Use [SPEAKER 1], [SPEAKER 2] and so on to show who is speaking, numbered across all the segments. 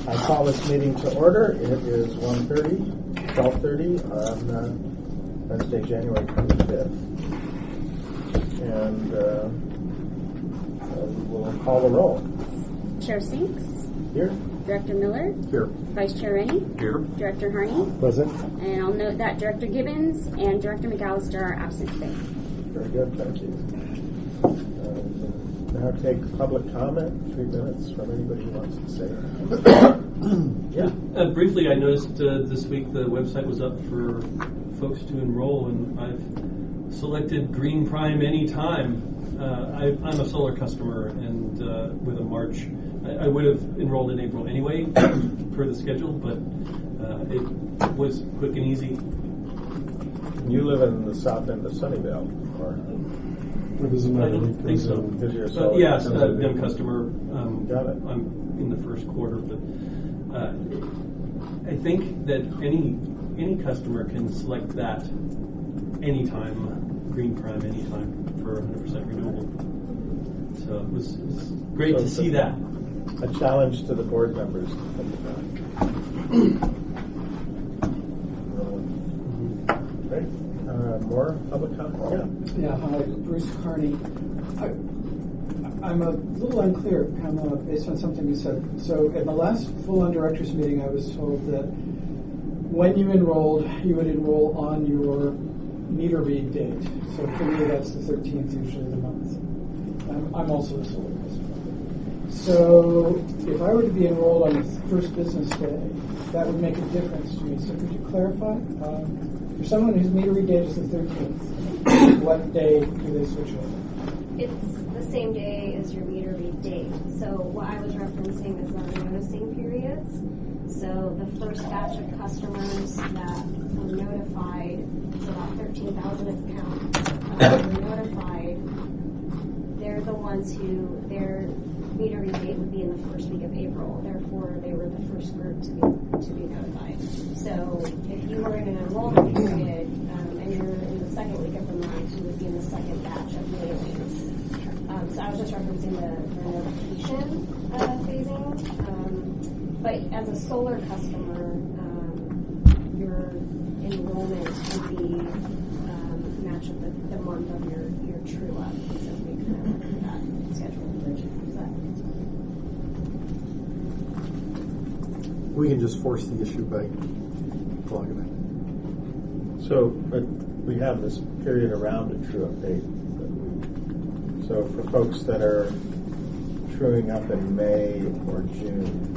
[SPEAKER 1] I call this meeting to order. It is 12:30 on Wednesday, January 25th. And we'll call the roll.
[SPEAKER 2] Chair Sinks.
[SPEAKER 1] Here.
[SPEAKER 2] Director Miller.
[SPEAKER 1] Here.
[SPEAKER 2] Vice Chair Rennie.
[SPEAKER 3] Here.
[SPEAKER 2] Director Harney.
[SPEAKER 1] Present.
[SPEAKER 2] And I'll note that Director Gibbons and Director McAllister are absent today.
[SPEAKER 1] Very good, thank you. Now take public comment, 3 minutes from anybody who wants to say anything.
[SPEAKER 3] Yeah. Briefly, I noticed this week the website was up for folks to enroll, and I've selected Green Prime Anytime. I'm a solar customer, and with a March, I would have enrolled in April anyway, per the schedule, but it was quick and easy.
[SPEAKER 1] You live in the south end of Sunnyvale, or?
[SPEAKER 3] I don't think so.
[SPEAKER 1] Because you're a solar
[SPEAKER 3] Yes,
[SPEAKER 1] customer.
[SPEAKER 3] I'm a customer.
[SPEAKER 1] Got it.
[SPEAKER 3] I'm in the first quarter, but I think that any customer can select that anytime, Green Prime anytime for 100% renewable. So it was great to see that.
[SPEAKER 1] A challenge to the board members. Great. More public comment?
[SPEAKER 4] Yeah, hi, Bruce Carney. I'm a little unclear, based on something you said. So at the last full-on directors meeting, I was told that when you enrolled, you would enroll on your meter read date. So for me, that's the 13th usually of the month. I'm also a solar customer. So if I were to be enrolled on the first business day, that would make a difference to me. So could you clarify? For someone whose meter read date is the 13th, what day do they switch over?
[SPEAKER 5] It's the same day as your meter read date. So what I was referencing is the noticing periods. So the first batch of customers that were notified, so about 13,000 accounts were notified, they're the ones who their meter read date would be in the first week of April. Therefore, they were the first group to be notified. So if you were in an enrollment period and you're in the second week of the month, you would be in the second batch of mailings. So I was just referencing the notification phasing. But as a solar customer, your enrollment would be match up with the month of your true up. So we kind of look at that schedule.
[SPEAKER 6] We can just force the issue by plugging it.
[SPEAKER 1] So, but we have this period around a true up date. So for folks that are truing up in May or June,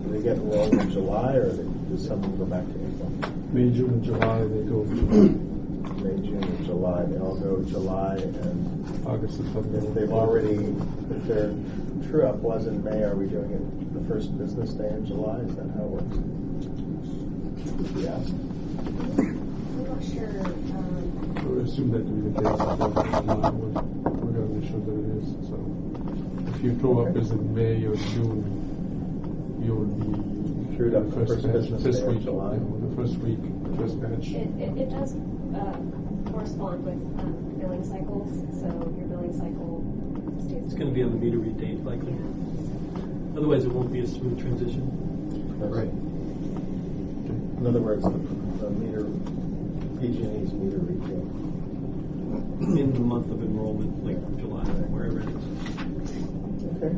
[SPEAKER 1] do they get enrolled in July, or does someone go back to April?
[SPEAKER 7] May, June, July, they go July.
[SPEAKER 1] May, June, and July. They all go July and
[SPEAKER 7] August, September.
[SPEAKER 1] if they've already, if their true up was in May, are we doing it the first business day in July? Is that how it works? Yes.
[SPEAKER 5] I'm not sure.
[SPEAKER 7] We assume that to be the case. We're going to be sure that it is. So if your throw up is in May or June, you'll be
[SPEAKER 1] Trued up the first business
[SPEAKER 7] this
[SPEAKER 1] day
[SPEAKER 7] week,
[SPEAKER 1] in July.
[SPEAKER 7] the first week, first batch.
[SPEAKER 5] It does correspond with billing cycles, so your billing cycle stays.
[SPEAKER 3] It's going to be on the meter read date, likely. Otherwise, it won't be a smooth transition.
[SPEAKER 1] Right. In other words, the meter, PG&E's meter read date.
[SPEAKER 3] In the month of enrollment, like July, wherever it is.
[SPEAKER 1] Okay.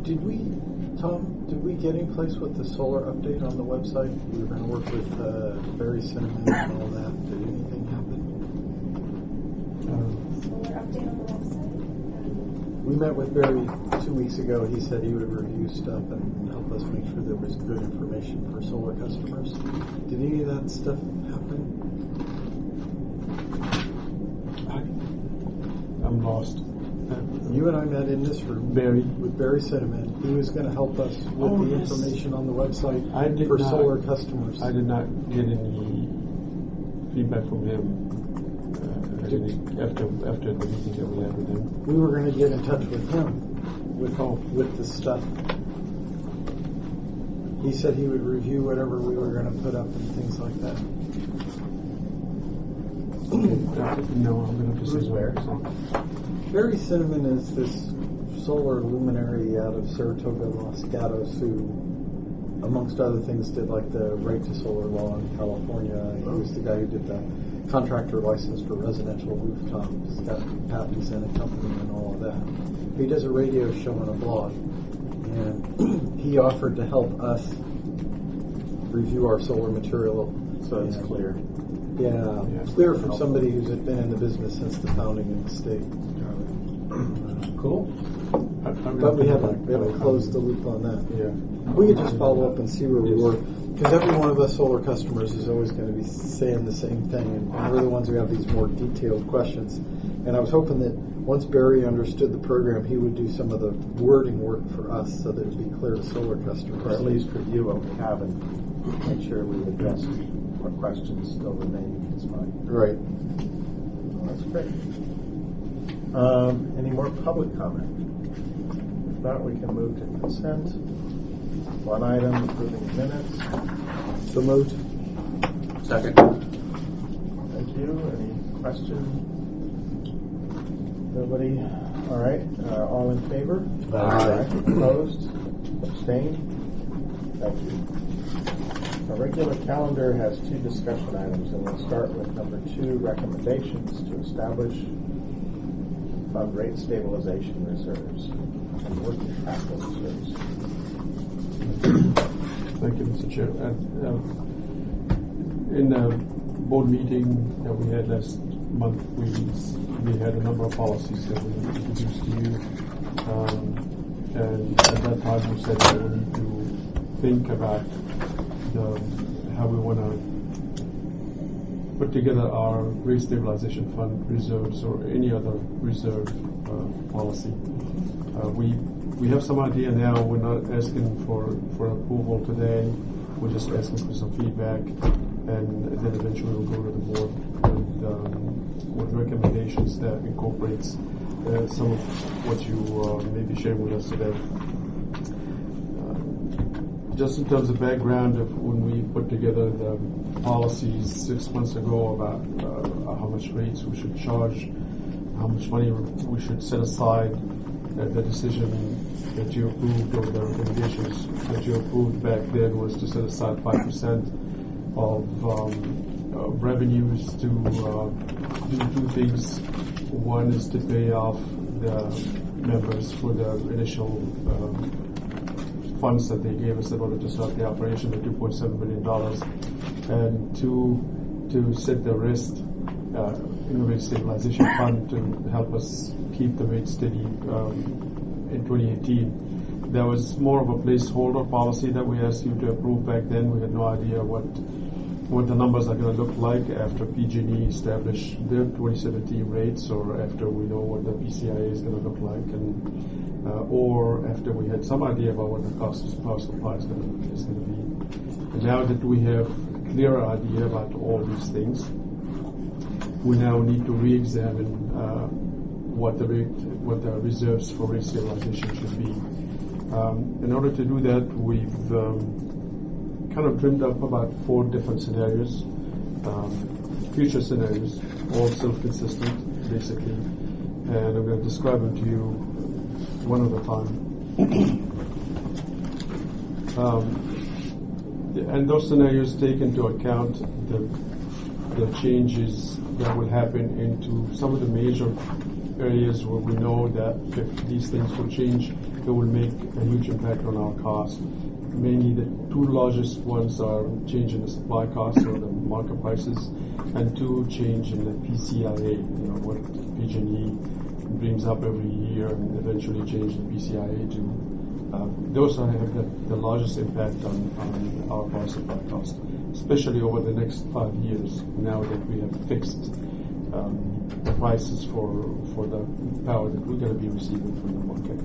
[SPEAKER 6] Did we get in place with the solar update on the website? We were going to work with Barry Cinnamon and all that. Did anything happen?
[SPEAKER 5] Solar update on the website.
[SPEAKER 6] We met with Barry 2 weeks ago. He said he would review stuff and help us make sure there was good information for solar customers. Did any of that stuff happen?
[SPEAKER 7] I'm lost.
[SPEAKER 6] You and I met in this room with Barry Cinnamon. He was going to help us with the information on the website for solar customers.
[SPEAKER 7] I did not get any feedback from him after the meeting that we had with him.
[SPEAKER 6] We were going to get in touch with him with the stuff. He said he would review whatever we were going to put up and things like that.
[SPEAKER 7] No, I'm going to have to say
[SPEAKER 1] Who's Barry?
[SPEAKER 6] Barry Cinnamon is this solar luminary out of Saratoga, Los Gatos, who, amongst other things, did like the right to solar law in California. He was the guy who did the contractor license for residential rooftops. He's got patents in a company and all of that. He does a radio show and a blog, and he offered to help us review our solar material.
[SPEAKER 1] So it's clear.
[SPEAKER 6] Yeah, clear from somebody who's been in the business since the founding of the state.
[SPEAKER 3] Cool.
[SPEAKER 6] But we haven't closed the loop on that.
[SPEAKER 7] Yeah.
[SPEAKER 6] We could just follow up and see where we were, because every one of us solar customers is always going to be saying the same thing, and we're the ones who have these more detailed questions. And I was hoping that once Barry understood the program, he would do some of the wording work for us so that it would be clear to solar customers.
[SPEAKER 1] Or at least review what we have and make sure we've addressed what questions still remain in his mind.
[SPEAKER 6] Right.
[SPEAKER 1] Well, that's great. Any more public comment? If not, we can move to consent. One item, approving minutes.
[SPEAKER 6] So moved.
[SPEAKER 8] Second.
[SPEAKER 1] Thank you. Any questions? Nobody? All right. All in favor?
[SPEAKER 6] Aye.
[SPEAKER 1] Opposed? Abstained? Thank you. Our regular calendar has 2 discussion items, and we'll start with number 2, recommendations to establish fund rate stabilization reserves and working capital reserves.
[SPEAKER 7] Thank you, Mr. Chair. In the board meeting that we had last month, we had a number of policies that we introduced to you. And at that time, we said that we need to think about how we want to put together our rate stabilization fund reserves or any other reserve policy. We have some idea now. We're not asking for approval today. We're just asking for some feedback, and then eventually we'll go to the board with recommendations that incorporates some of what you may be sharing with us today. Just in terms of background, of when we put together the policies 6 months ago about how much rates we should charge, how much money we should set aside, the decision that you approved, or the recommendations that you approved back then, was to set aside 5% of revenues to do 2 things. One is to pay off the members for the initial funds that they gave us in order to start the operation, the $2.7 million, and 2, to set the rest in the rate stabilization fund to help us keep the rate steady in 2018. There was more of a placeholder policy that we asked you to approve back then. We had no idea what the numbers are going to look like after PG&E established their 2017 rates, or after we know what the PCIA is going to look like, and or after we had some idea about what the cost of power supply is going to be. And now that we have a clearer idea about all these things, we now need to re-examine what the reserves for rate stabilization should be. In order to do that, we've kind of dreamed up about 4 different scenarios, future scenarios, all self-consistent, basically, and I'm going to describe them to you one at a time. And those scenarios take into account the changes that will happen into some of the major areas where we know that if these things will change, it will make a huge impact on our costs. Mainly the 2 largest ones are change in the supply costs, or the market prices, and 2, change in the PCIA, what PG&E brings up every year, and eventually change the PCIA to. Those have the largest impact on our power supply cost, especially over the next 5 years, now that we have fixed the prices for the power that we're going to be receiving from the market.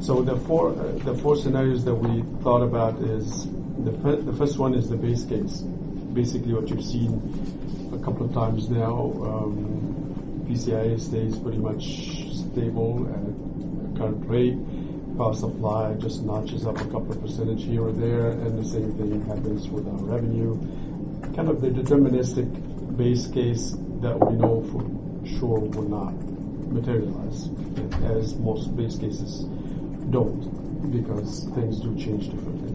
[SPEAKER 7] So the four scenarios that we thought about is the first one is the base case, basically what you've seen a couple of times now. PCIA stays pretty much stable at current rate. Power supply just notches up a couple of percentage here or there, and the same thing happens with our revenue. Kind of the deterministic base case that we know for sure will not materialize, as most base cases don't, because things do change differently.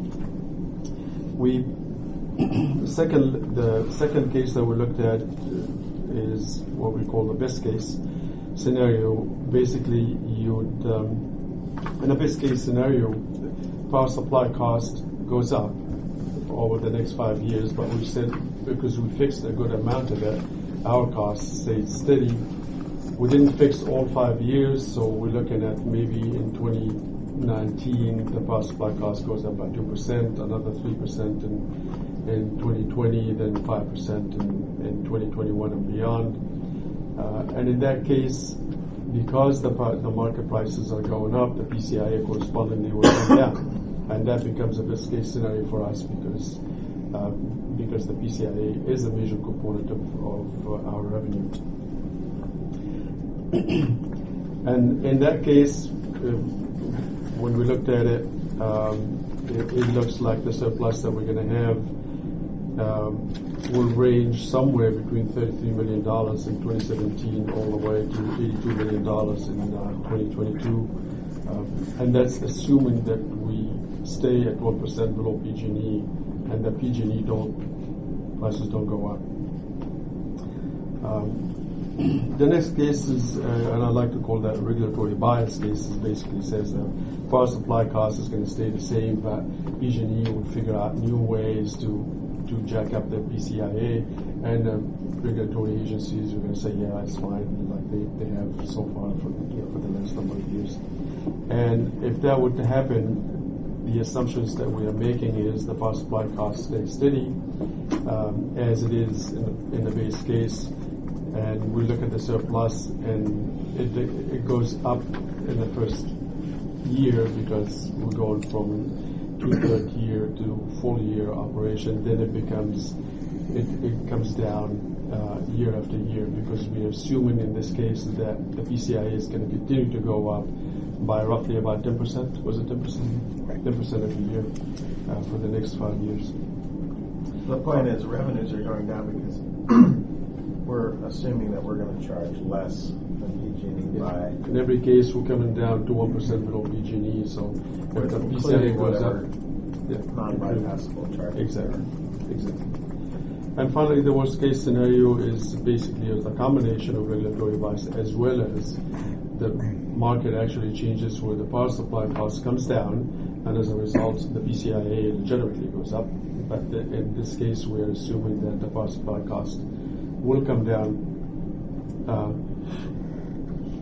[SPEAKER 7] The second case that we looked at is what we call the best case scenario. Basically, in a best case scenario, power supply cost goes up over the next 5 years, but we said because we fixed a good amount of it, our costs stayed steady. We didn't fix all 5 years, so we're looking at maybe in 2019 the power supply cost goes up by 2%, another 3% in 2020, then 5% in 2021 and beyond. And in that case, because the market prices are going up, the PCIA correspondingly will come down. And that becomes a best case scenario for us because the PCIA is a major component of our revenue. And in that case, when we looked at it, it looks like the surplus that we're going to have will range somewhere between $33 million in 2017 all the way to $82 million in 2022. And that's assuming that we stay at 1% below PG&E and the PG&E prices don't go up. The next case is, and I like to call that a regulatory bias case, basically says that power supply cost is going to stay the same, but PG&E will figure out new ways to jack up the PCIA, and regulatory agencies are going to say, yeah, it's fine, like they have so far for the last number of years. And if that were to happen, the assumptions that we are making is the power supply cost stays steady as it is in the base case, and we look at the surplus, and it goes up in the first year because we're going from 2/3 year to full year operation. Then it comes down year after year because we are assuming in this case that the PCIA is going to continue to go up by roughly about 10%. Was it 10%? 10% every year for the next 5 years.
[SPEAKER 1] The point is revenues are going down because we're assuming that we're going to charge less than PG&E by.
[SPEAKER 7] In every case, we're coming down to 1% below PG&E, so if the PCIA goes up,
[SPEAKER 1] non-bypassable charge.
[SPEAKER 7] Exactly. And finally, the worst case scenario is basically a combination of regulatory bias as well as the market actually changes where the power supply cost comes down, and as a result, the PCIA legitimately goes up. But in this case, we are assuming that the power supply cost will come down,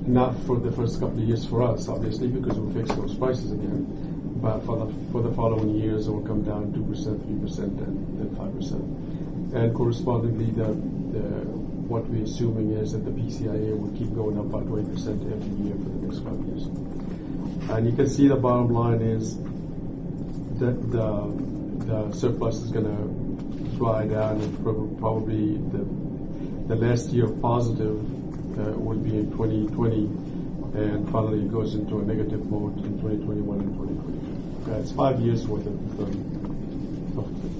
[SPEAKER 7] not for the first couple of years for us, obviously, because we fix those prices again, but for the following years, it will come down 2%, 3%, and 5%. And correspondingly, what we're assuming is that the PCIA will keep going up by 20% every year for the next 5 years. And you can see the bottom line is that the surplus is going to dry down, and probably the last year positive will be in 2020, and finally it goes into a negative mode in 2021 and 2022. It's 5 years worth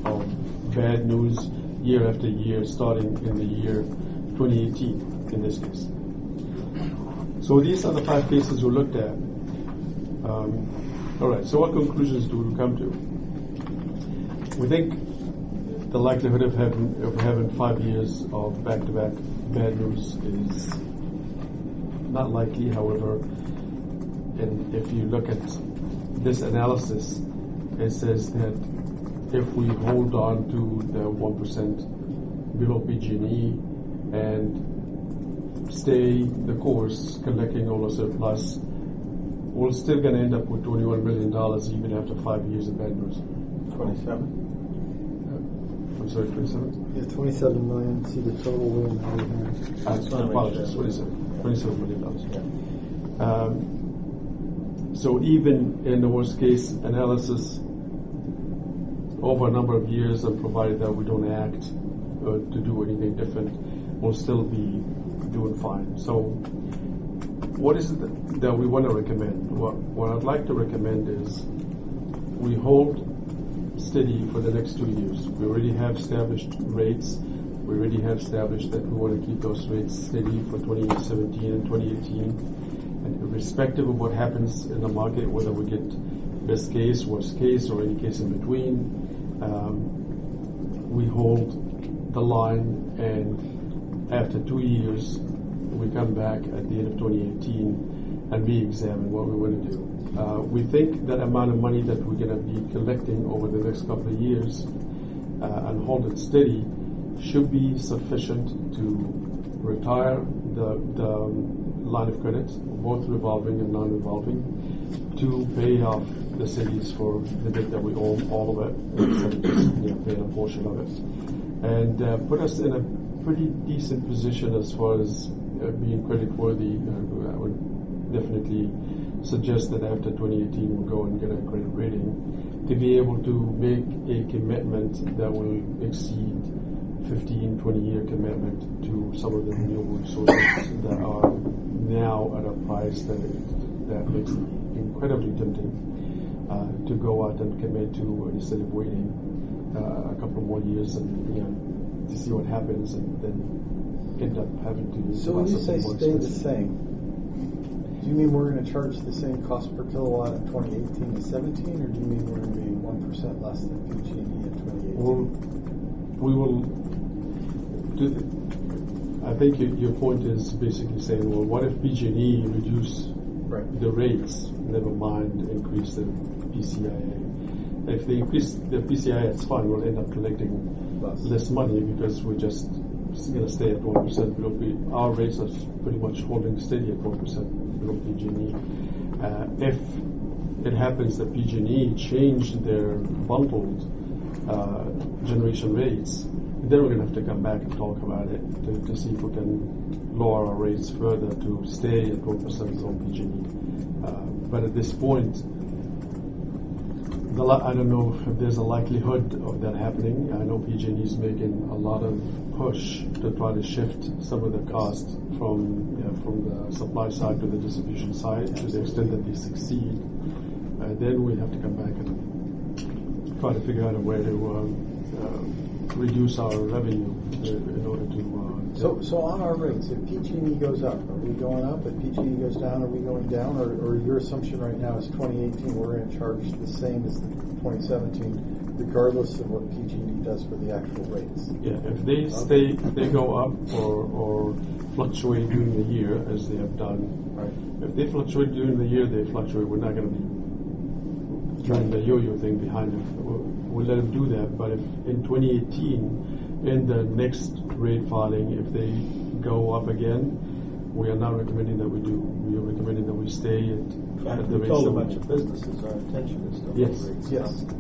[SPEAKER 7] of bad news year after year, starting in the year 2018 in this case. So these are the 5 cases we looked at. All right, so what conclusions do we come to? We think the likelihood of having 5 years of back-to-back bad news is not likely. However, and if you look at this analysis, it says that if we hold on to the 1% below PG&E and stay the course, collecting all the surplus, we're still going to end up with $21 million even after 5 years of bad news.
[SPEAKER 1] 27.
[SPEAKER 7] I'm sorry, 27?
[SPEAKER 6] Yeah, 27 million. See the total we have.
[SPEAKER 7] Apologies, 27 million dollars. So even in the worst case analysis, over a number of years, and provided that we don't act to do anything different, we'll still be doing fine. So what is it that we want to recommend? What I'd like to recommend is we hold steady for the next 2 years. We already have established rates We already have established that we want to keep those rates steady for 2017 and 2018. And irrespective of what happens in the market, whether we get best case, worst case, or any case in between, we hold the line, and after 2 years, we come back at the end of 2018 and re-examine what we want to do. We think that amount of money that we're going to be collecting over the next couple of years and hold it steady should be sufficient to retire the line of credit, both revolving and non-revolving, to pay off the cities for the debt that we owe, all of it, instead of just paying a portion of it, and put us in a pretty decent position as far as being credit worthy. I would definitely suggest that after 2018 we'll go and get a credit rating to be able to make a commitment that will exceed 15-20-year commitment to some of the renewable resources that are now at a price that makes it incredibly tempting to go out and commit to instead of waiting a couple more years and to see what happens and then end up having to.
[SPEAKER 6] So when you say stay the same, do you mean we're going to charge the same cost per kilowatt in 2018 to 17, or do you mean we're going to be 1% less than PG&E in 2018?
[SPEAKER 7] We will do. I think your point is basically saying, well, what if PG&E reduce the rates, never mind increase the PCIA? If they increase the PCIA, it's fine. We'll end up collecting less money because we're just going to stay at 1% below. Our rates are pretty much holding steady at 1% below PG&E. If it happens that PG&E changed their bundled generation rates, then we're going to have to come back and talk about it to see if we can lower our rates further to stay at 1% on PG&E. But at this point, I don't know if there's a likelihood of that happening. I know PG&E is making a lot of push to try to shift some of the cost from the supply side to the distribution side to the extent that they succeed. Then we have to come back and try to figure out a way to reduce our revenue in order to.
[SPEAKER 6] So on our rates, if PG&E goes up, are we going up? If PG&E goes down, are we going down? Or your assumption right now is 2018 we're going to charge the same as 2017, regardless of what PG&E does for the actual rates?
[SPEAKER 7] Yeah, if they go up or fluctuate during the year as they have done.
[SPEAKER 6] Right.
[SPEAKER 7] If they fluctuate during the year, they fluctuate. We're not going to be trying the yo-yo thing behind it. We'll let them do that. But if in 2018, in the next rate filing, if they go up again, we are not recommending that we do. We are recommending that we stay at the
[SPEAKER 1] We
[SPEAKER 7] rates.
[SPEAKER 1] told a bunch of businesses our intention is to hold rates.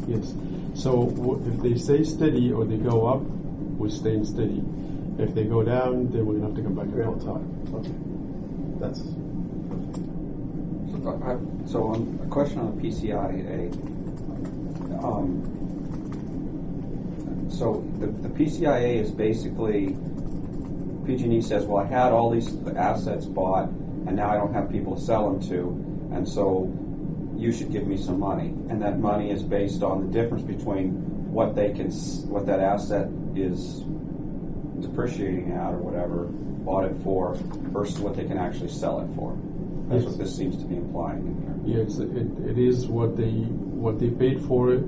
[SPEAKER 7] Yes. So if they stay steady or they go up, we're staying steady. If they go down, then we're going to have to come back and talk time.
[SPEAKER 6] Okay. That's.
[SPEAKER 8] So on a question on the PCIA. So the PCIA is basically, PG&E says, well, I had all these assets bought, and now I don't have people to sell them to, and so you should give me some money. And that money is based on the difference between what that asset is depreciating at or whatever, bought it for, versus what they can actually sell it for. That's what this seems to be implying in here.
[SPEAKER 7] Yes, it is what they paid for it.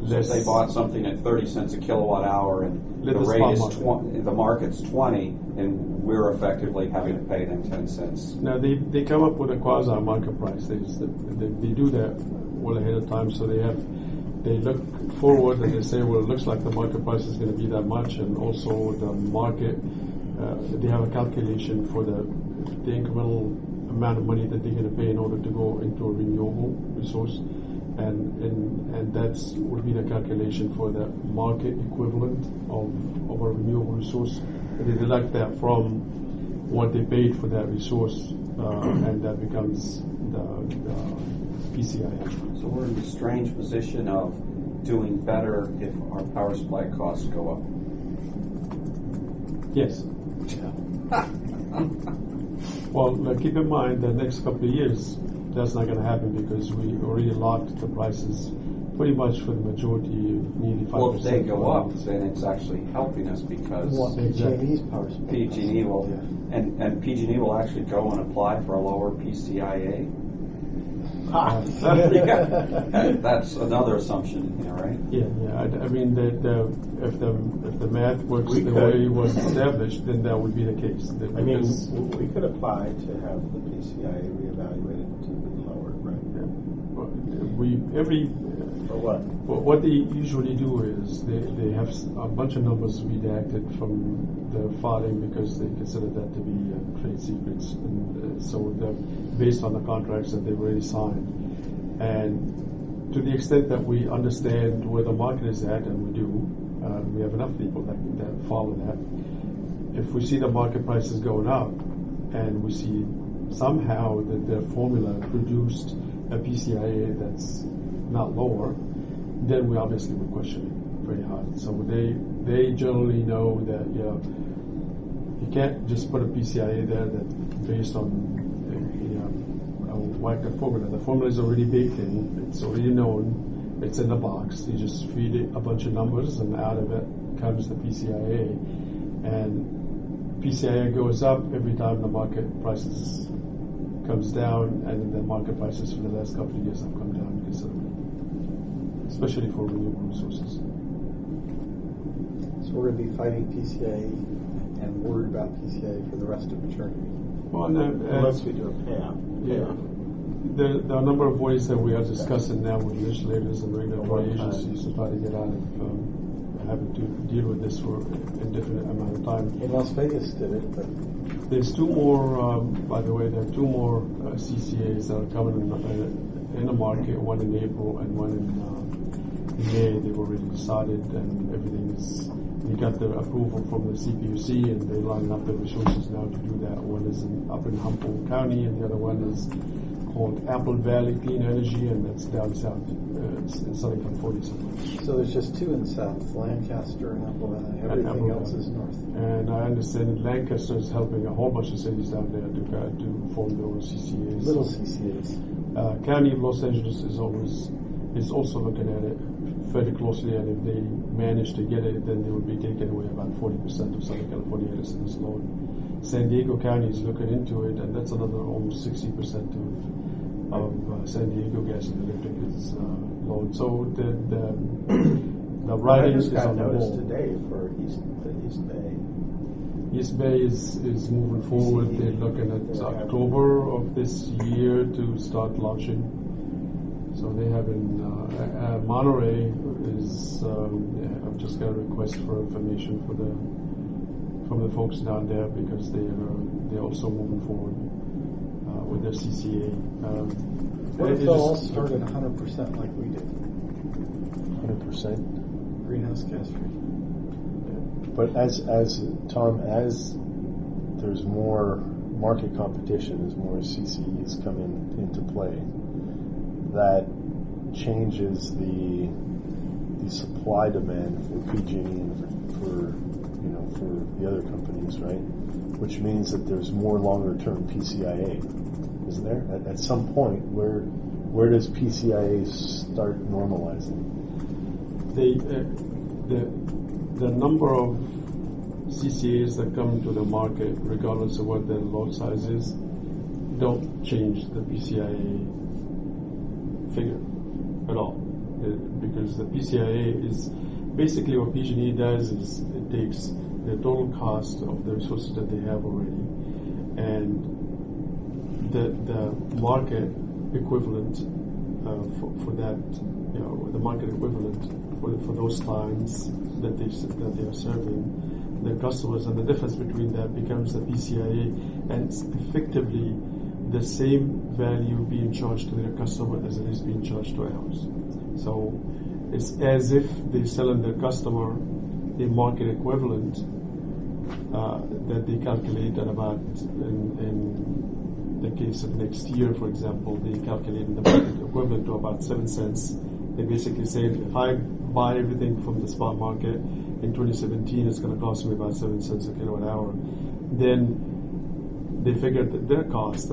[SPEAKER 8] So if they bought something at 30 cents a kilowatt hour and the rate is 20, the market's 20, and we're effectively having to pay them 10 cents.
[SPEAKER 7] Now they come up with a quasi market price. They do that well ahead of time, so they look forward and they say, well, it looks like the market price is going to be that much, and also the market. They have a calculation for the incremental amount of money that they're going to pay in order to go into a renewable resource. And that's would be the calculation for the market equivalent of a renewable resource. And they deduct that from what they paid for that resource, and that becomes the PCIA.
[SPEAKER 8] So we're in the strange position of doing better if our power supply costs go up.
[SPEAKER 7] Yes. Well, keep in mind the next couple of years, that's not going to happen because we already locked the prices pretty much for the majority, nearly 5%.
[SPEAKER 8] Well, if they go up, then it's actually helping us because
[SPEAKER 6] What PG&E's power supply.
[SPEAKER 8] PG&E will,
[SPEAKER 6] Yeah.
[SPEAKER 8] and PG&E will actually go and apply for a lower PCIA. Yeah, that's another assumption here, right?
[SPEAKER 7] Yeah. I mean, if the math works
[SPEAKER 1] We
[SPEAKER 7] the
[SPEAKER 1] could.
[SPEAKER 7] way it was established, then that would be the case.
[SPEAKER 1] I mean,
[SPEAKER 7] Because-
[SPEAKER 1] we could apply to have the PCIA reevaluated to be lowered, right? For what?
[SPEAKER 7] What they usually do is they have a bunch of numbers redacted from the filing because they consider that to be trade secrets, and so they're based on the contracts that they've already signed. And to the extent that we understand where the market is at, and we do, we have enough people that follow that. If we see the market prices going up, and we see somehow that their formula produced a PCIA that's not lower, then we obviously would question it very hard. So they generally know that you can't just put a PCIA there that based on a whacked formula. The formula is already baked in. It's already known. It's in the box. You just feed it a bunch of numbers, and out of it comes the PCIA. And PCIA goes up every time the market prices comes down, and the market prices for the last couple of years have come down considerably, especially for renewable resources.
[SPEAKER 6] So we're going to be fighting PCA and worried about PCA for the rest of eternity.
[SPEAKER 7] Well,
[SPEAKER 1] Unless we do a payout.
[SPEAKER 7] yeah, there are a number of ways that we are discussing now with legislators and regulatory agencies to try to get out of having to deal with this for an indefinite amount of time.
[SPEAKER 6] In Las Vegas did it, but
[SPEAKER 7] There's two more, by the way, there are two more CCAs that are coming in the market, one in April and one in May. They've already decided, and everything is, we got the approval from the CPUC, and they're lining up the resources now to do that. One is up in Humboldt County, and the other one is called Apple Valley Clean Energy, and that's down south, in Southern California somewhere.
[SPEAKER 6] so there's just two in the south, Lancaster and Apple Valley. Everything
[SPEAKER 7] Apple
[SPEAKER 6] else
[SPEAKER 7] Valley.
[SPEAKER 6] is north.
[SPEAKER 7] And I understand that Lancaster is helping a whole bunch of cities down there to form their own CCAs.
[SPEAKER 6] Little CCAs.
[SPEAKER 7] County of Los Angeles is also looking at it fairly closely, and if they manage to get it, then they would be taking away about 40% of Southern California edison's load. San Diego County is looking into it, and that's another almost 60% of San Diego gas and electric is load. So the writing
[SPEAKER 1] I
[SPEAKER 7] is
[SPEAKER 1] just got
[SPEAKER 7] on the
[SPEAKER 1] notice
[SPEAKER 7] wall.
[SPEAKER 1] today for the East Bay.
[SPEAKER 7] East Bay is moving forward. They're looking at October of this year to start launching. So they have in Monterey is. I've just got a request for information from the folks down there because they're also moving forward with their CCA.
[SPEAKER 6] What if they'll all start at 100% like we did?
[SPEAKER 9] 100%.
[SPEAKER 6] Greenhouse gas free.
[SPEAKER 9] But as Tom, as there's more market competition, as more CCEs come into play, that changes the supply demand for PG&E and for the other companies, right? Which means that there's more longer term PCIA, isn't there? At some point, where does PCIA start normalizing?
[SPEAKER 7] The number of CCAs that come to the market, regardless of what their load size is, don't change the PCIA figure at all. Because the PCIA is basically what PG&E does is it takes the total cost of the resources that they have already, and the market equivalent for that, the market equivalent for those times that they are serving their customers, and the difference between that becomes the PCIA, and it's effectively the same value being charged to their customer as it is being charged to ours. So it's as if they're selling their customer a market equivalent that they calculate at about, in the case of next year, for example, they calculate the market equivalent to about 7 cents. They basically say, if I buy everything from the spot market in 2017, it's going to cost me about 7 cents a kilowatt hour. Then they figured that their cost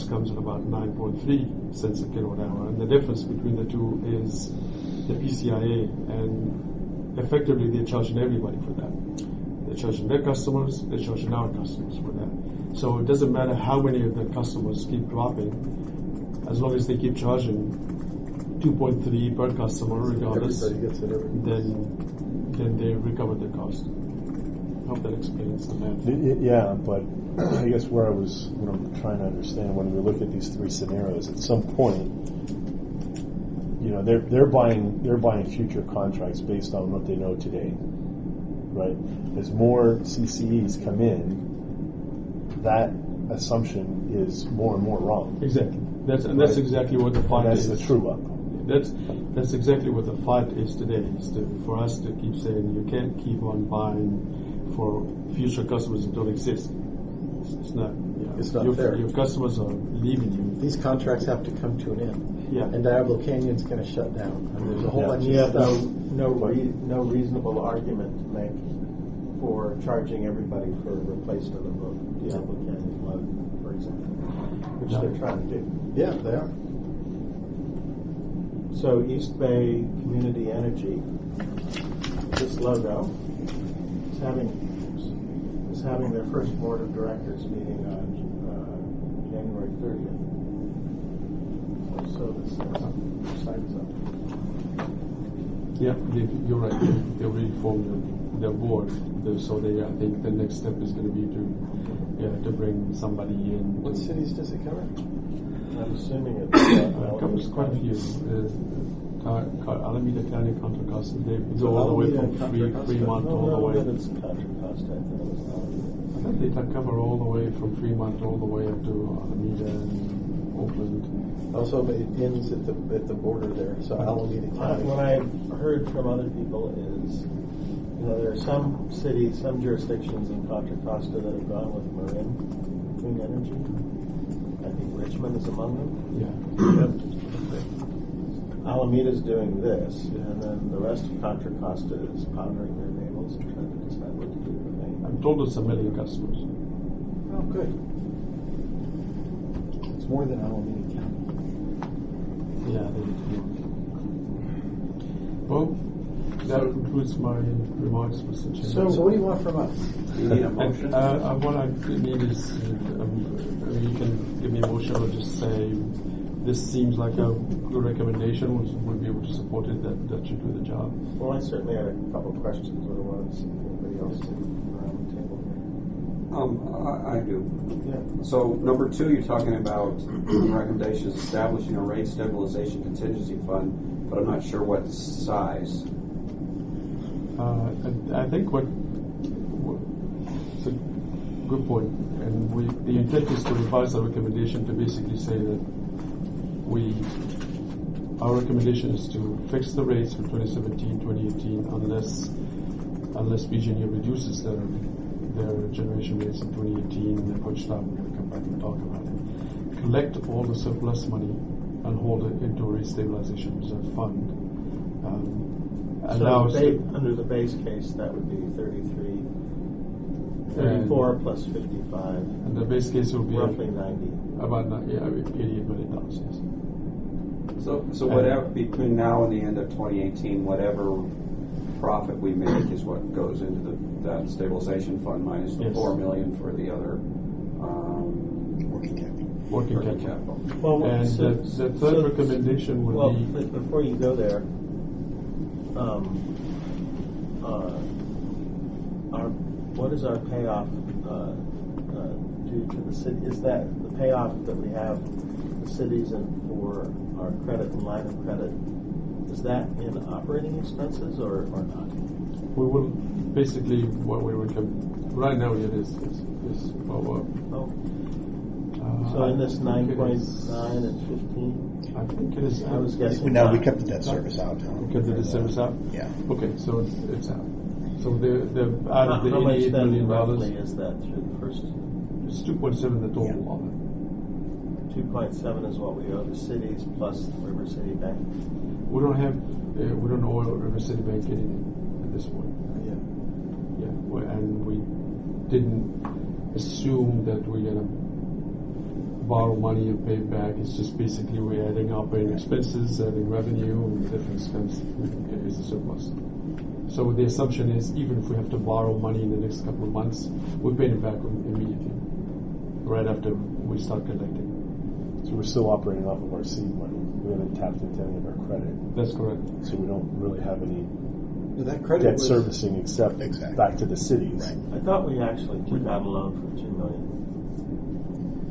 [SPEAKER 7] comes at about 9.3 cents a kilowatt hour, and the difference between the two is the PCIA, and effectively they're charging everybody for that. They're charging their customers, they're charging our customers for that. So it doesn't matter how many of the customers keep dropping, as long as they keep charging 2.3 per customer regardless,
[SPEAKER 6] Everybody gets it every
[SPEAKER 7] then they recover the cost. Hope that explains the math.
[SPEAKER 9] Yeah, but I guess what I'm trying to understand when we look at these three scenarios, at some point, they're buying future contracts based on what they know today, right? As more CCEs come in, that assumption is more and more wrong.
[SPEAKER 7] Exactly. That's exactly what the fight
[SPEAKER 9] That's
[SPEAKER 7] is.
[SPEAKER 9] the true up.
[SPEAKER 7] That's exactly what the fight is today. For us to keep saying you can't keep on buying for future customers that don't exist. It's not.
[SPEAKER 6] It's not
[SPEAKER 7] your,
[SPEAKER 6] fair.
[SPEAKER 7] Your customers are leaving you.
[SPEAKER 6] These contracts have to come to an end.
[SPEAKER 7] Yeah.
[SPEAKER 6] And Diablo Canyon's going to shut down. And there's a whole bunch
[SPEAKER 1] You
[SPEAKER 6] of
[SPEAKER 1] have
[SPEAKER 6] stuff.
[SPEAKER 1] no reasonable argument to make for charging everybody for a replacement of a Diablo Canyon load, for example, which they're trying to do.
[SPEAKER 6] Yeah, they are.
[SPEAKER 1] So East Bay Community Energy, this logo, is having their first board of directors meeting on January 30th. So this site is up.
[SPEAKER 7] Yeah, you're right. They already formed their board. So I think the next step is going to be to bring somebody in.
[SPEAKER 6] What cities does it cover?
[SPEAKER 1] I'm assuming it
[SPEAKER 7] covers quite a few. Alameda County, Contra Costa. They go all the way from Fremont all the way.
[SPEAKER 1] It's Contra Costa. I think it was Alameda.
[SPEAKER 7] I think they cover all the way from Fremont all the way up to Alameda and Oakland.
[SPEAKER 6] Also, it ends at the border there. So Alameda County.
[SPEAKER 1] What I've heard from other people is, there are some cities, some jurisdictions in Contra Costa that have gone with Marin Clean Energy. I think Richmond is among them.
[SPEAKER 7] Yeah.
[SPEAKER 1] Alameda's doing this, and then the rest of Contra Costa is pondering their navels and trying to decide what to do with Maine.
[SPEAKER 7] I'm told it's a million customers.
[SPEAKER 6] Oh, good. It's more than Alameda County.
[SPEAKER 7] Yeah. Well, that concludes my remarks, Mr. Chairman.
[SPEAKER 6] So what do you want from us?
[SPEAKER 8] You need a motion?
[SPEAKER 7] What I need is, you can give me a motion or just say, this seems like a good recommendation, would be able to support it, that should do the job.
[SPEAKER 1] Well, I certainly had a couple of questions, otherwise anybody else around the table here.
[SPEAKER 8] I do.
[SPEAKER 1] Yeah.
[SPEAKER 8] So number 2, you're talking about recommendations establishing a rate stabilization contingency fund, but I'm not sure what size.
[SPEAKER 7] I think it's a good point, and the intent is to revise the recommendation to basically say that our recommendation is to fix the rates for 2017, 2018, unless PG&E reduces their generation rates in 2018, and which time we're going to come back and talk about it. Collect all the surplus money and hold it into a rate stabilization reserve fund.
[SPEAKER 1] Under the base case, that would be 34 plus 55.
[SPEAKER 7] And the base case will be
[SPEAKER 1] roughly 90.
[SPEAKER 7] About $88 million. Yes.
[SPEAKER 8] So whatever between now and the end of 2018, whatever profit we make is what goes into that stabilization fund minus the $4 million for the other working capital.
[SPEAKER 1] Well,
[SPEAKER 7] and the third recommendation would be.
[SPEAKER 1] But before you go there, what is our payoff due to the city? Is that the payoff that we have the cities and for our credit and line of credit? Is that in operating expenses or not?
[SPEAKER 7] We will basically what we recommend right now. It is
[SPEAKER 1] so in this 9.9 and 15.
[SPEAKER 7] I think it is.
[SPEAKER 1] I was guessing.
[SPEAKER 10] No, we kept the debt service out.
[SPEAKER 7] We kept the debt service out.
[SPEAKER 10] Yeah.
[SPEAKER 7] Okay, so it's out. So the out of the
[SPEAKER 1] how much
[SPEAKER 7] $88
[SPEAKER 1] then
[SPEAKER 7] million
[SPEAKER 1] roughly is that through the first?
[SPEAKER 7] It's 2.7 the total of it.
[SPEAKER 1] 2.7 is what we owe the cities plus River City Bank.
[SPEAKER 7] We don't owe River City Bank anything at this point. Yeah, and we didn't assume that we're gonna borrow money and pay it back. It's just basically we're adding operating expenses, adding revenue, and the difference comes is the surplus. So the assumption is even if we have to borrow money in the next couple of months, we're paying it back immediately, right after we start collecting.
[SPEAKER 9] So we're still operating off of our seed money. We haven't tapped into any of our credit.
[SPEAKER 7] That's correct.
[SPEAKER 9] So we don't really have any
[SPEAKER 6] That credit
[SPEAKER 9] debt
[SPEAKER 6] was
[SPEAKER 9] servicing except back to the cities.
[SPEAKER 1] I thought we actually took out a loan for $2 million.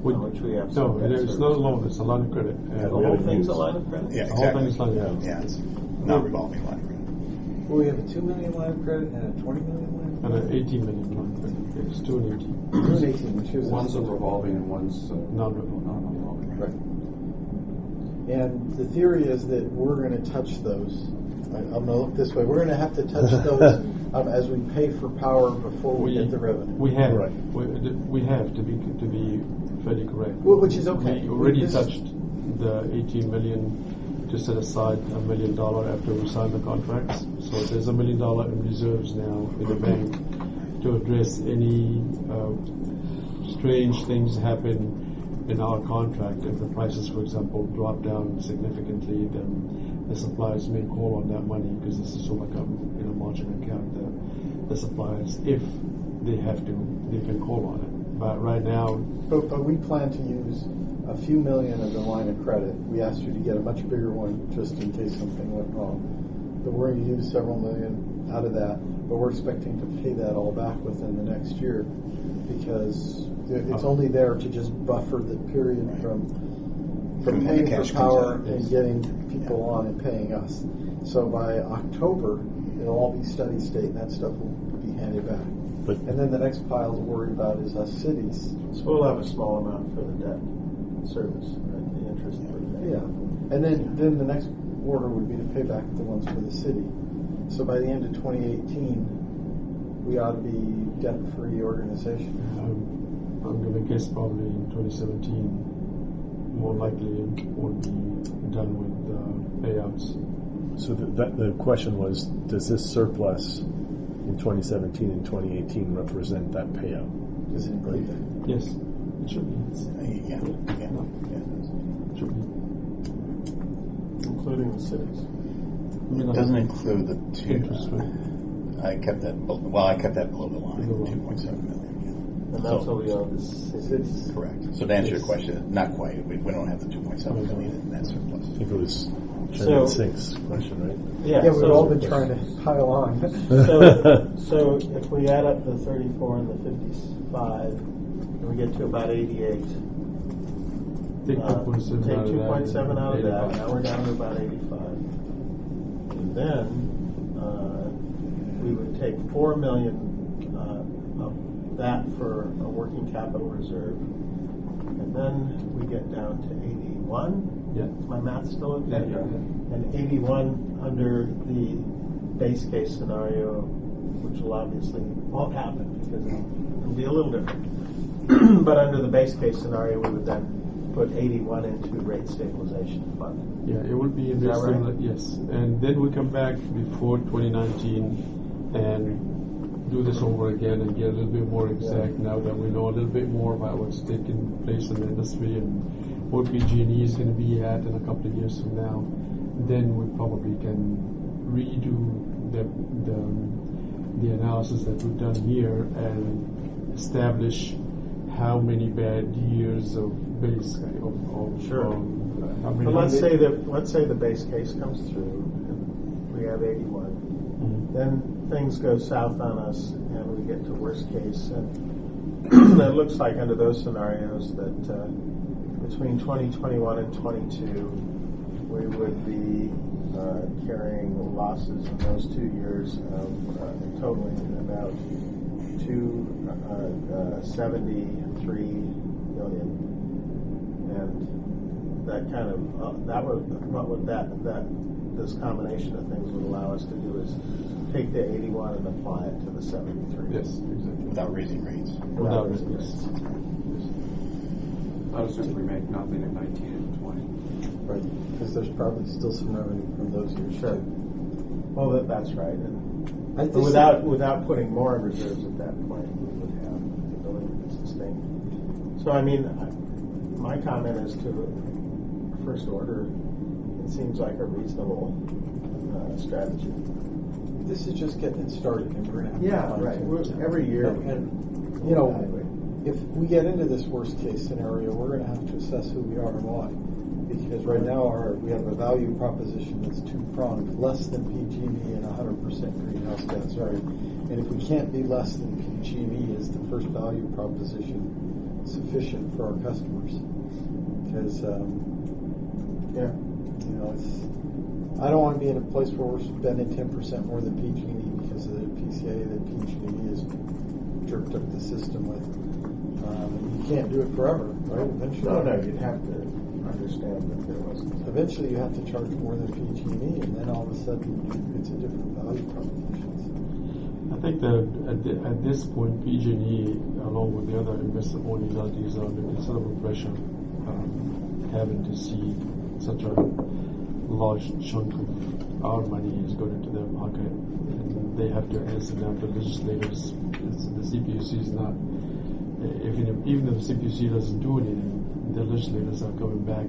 [SPEAKER 1] On which we have
[SPEAKER 7] No,
[SPEAKER 1] some debt
[SPEAKER 7] it's not a
[SPEAKER 1] service.
[SPEAKER 7] loan, it's a line of credit.
[SPEAKER 1] The whole thing's a line of credit?
[SPEAKER 10] Yeah,
[SPEAKER 7] The whole thing is
[SPEAKER 10] exactly.
[SPEAKER 7] line of credit.
[SPEAKER 10] Yeah, it's not revolving line of credit.
[SPEAKER 6] Well, we have a $2 million line of credit and a $20 million line of
[SPEAKER 7] And an 18 million line of credit. It's 2 and 18.
[SPEAKER 6] credit. 18, which is
[SPEAKER 8] One's a revolving and one's
[SPEAKER 7] Non-revolving.
[SPEAKER 8] non-revolving.
[SPEAKER 6] Right. And the theory is that we're going to touch those. I'm going to look this way. We're going to have to touch those as we pay for power before we get the revenue.
[SPEAKER 7] We have.
[SPEAKER 9] Right.
[SPEAKER 7] We have to be fairly correct.
[SPEAKER 6] Well, which is okay.
[SPEAKER 7] We already
[SPEAKER 6] This-
[SPEAKER 7] touched the 18 million to set aside $1 million after we signed the contracts. So there's $1 million in reserves now in the bank to address any strange things happen in our contract. If the prices, for example, drop down significantly, then the suppliers may call on that money because this is sort of like a margin account. The suppliers, if they have to, they can call on it. But right now,
[SPEAKER 6] But we plan to use a few million of the line of credit. We asked you to get a much bigger one just in case something went wrong. But we're going to use several million out of that. But we're expecting to pay that all back within the next year because it's only there to just buffer the period from
[SPEAKER 10] From when the
[SPEAKER 6] paying
[SPEAKER 10] cash
[SPEAKER 6] for
[SPEAKER 10] comes
[SPEAKER 6] power
[SPEAKER 10] out.
[SPEAKER 6] and getting people on and paying us. So by October, it'll all be steady state and that stuff will be handed back.
[SPEAKER 9] But
[SPEAKER 6] And then the next pile to worry about is us cities.
[SPEAKER 1] So we'll have a small amount for the debt service, right, the interest for the debt.
[SPEAKER 6] Yeah, and then the next order would be to pay back the ones for the city. So by the end of 2018, we ought to be debt-free organization.
[SPEAKER 7] I'm going to guess probably in 2017, more likely it won't be done with payouts.
[SPEAKER 9] so the question was, does this surplus in 2017 and 2018 represent that payout?
[SPEAKER 6] Does it include that?
[SPEAKER 7] Yes, it should be.
[SPEAKER 10] Yeah.
[SPEAKER 7] It should be.
[SPEAKER 1] Including the cities.
[SPEAKER 10] It doesn't include the two.
[SPEAKER 7] Interest rate.
[SPEAKER 10] I kept that. I kept that below the line.
[SPEAKER 7] Below the line.
[SPEAKER 10] 2.7 million.
[SPEAKER 1] And that's what we owe the cities.
[SPEAKER 10] Correct. So to answer your question, not quite. We don't have the 2.7 million in that surplus.
[SPEAKER 9] I think it was
[SPEAKER 1] So-
[SPEAKER 9] Chairman Singh's question, right?
[SPEAKER 1] Yeah,
[SPEAKER 6] Yeah, we've
[SPEAKER 1] so-
[SPEAKER 6] all been trying to pile on.
[SPEAKER 1] So if we add up the 34 and the 55, and we get to about 88.
[SPEAKER 7] Take 2.7
[SPEAKER 1] Take
[SPEAKER 7] out of that.
[SPEAKER 1] 2.7 out of that.
[SPEAKER 7] 85.
[SPEAKER 1] Now we're down to about 85. And then we would take 4 million of that for a working capital reserve, and then we get down to 81.
[SPEAKER 7] Yeah.
[SPEAKER 1] Is my math still okay?
[SPEAKER 7] Yeah.
[SPEAKER 1] And 81 under the base case scenario, which will obviously won't happen because it'll be a little different. But under the base case scenario, we would then put 81 into rate stabilization fund.
[SPEAKER 7] Yeah, it will be in
[SPEAKER 1] Is
[SPEAKER 7] this.
[SPEAKER 1] that right?
[SPEAKER 7] Yes, and then we come back before 2019 and do this over again and get a little bit more exact now that we know a little bit more about what's taking place in the industry and what PG&E is going to be at in a couple of years from now. Then we probably can redo the analysis that we've done here and establish how many bad years of base of
[SPEAKER 1] Sure.
[SPEAKER 7] how many.
[SPEAKER 1] But let's say the base case comes through and we have 81.
[SPEAKER 7] Mhm.
[SPEAKER 1] Then things go south on us and we get to worst case. And it looks like under those scenarios that between 2021 and 22, we would be carrying losses in those 2 years of totaling about 273 million. And that kind of this combination of things would allow us to do is take the 81 and apply it to the 73.
[SPEAKER 7] Yes, exactly.
[SPEAKER 10] Without raising rates.
[SPEAKER 7] Without
[SPEAKER 1] raising
[SPEAKER 7] rates.
[SPEAKER 1] rates.
[SPEAKER 8] That assumes we make nothing in 19 and 20.
[SPEAKER 6] Right, because there's probably still some revenue from those years.
[SPEAKER 1] Sure.
[SPEAKER 6] too.
[SPEAKER 1] Well, that's right. And
[SPEAKER 6] I
[SPEAKER 1] but
[SPEAKER 6] just-
[SPEAKER 1] without putting more in reserves at that point, we would have the ability to sustain. So I mean, my comment is to first order. It seems like a reasonable strategy.
[SPEAKER 6] This is just getting it started, and we're going to have
[SPEAKER 1] Yeah,
[SPEAKER 6] to fine
[SPEAKER 1] right.
[SPEAKER 6] tune it.
[SPEAKER 1] Every year,
[SPEAKER 6] And, if we get into this worst case scenario, we're going to have to assess who we are and why. Because right now we have a value proposition that's two-pronged, less than PG&E and 100% greenhouse gas rate. And if we can't be less than PG&E as the first value proposition, sufficient for our customers. Because, I don't want to be in a place where we're spending 10% more than PG&E because of the PCA that PG&E has jerked up the system with. You can't do it forever, right? Eventually,
[SPEAKER 1] no, you'd have to understand that there wasn't.
[SPEAKER 6] Eventually, you have to charge more than PG&E, and then all of a sudden, it's a different value proposition.
[SPEAKER 7] I think that at this point, PG&E, along with the other investor-owned utilities, are under considerable pressure, having to see such a large chunk of our money is going into their pocket, and they have to answer now to legislators. The CPUC is not, even if the CPUC doesn't do anything, the legislators are coming back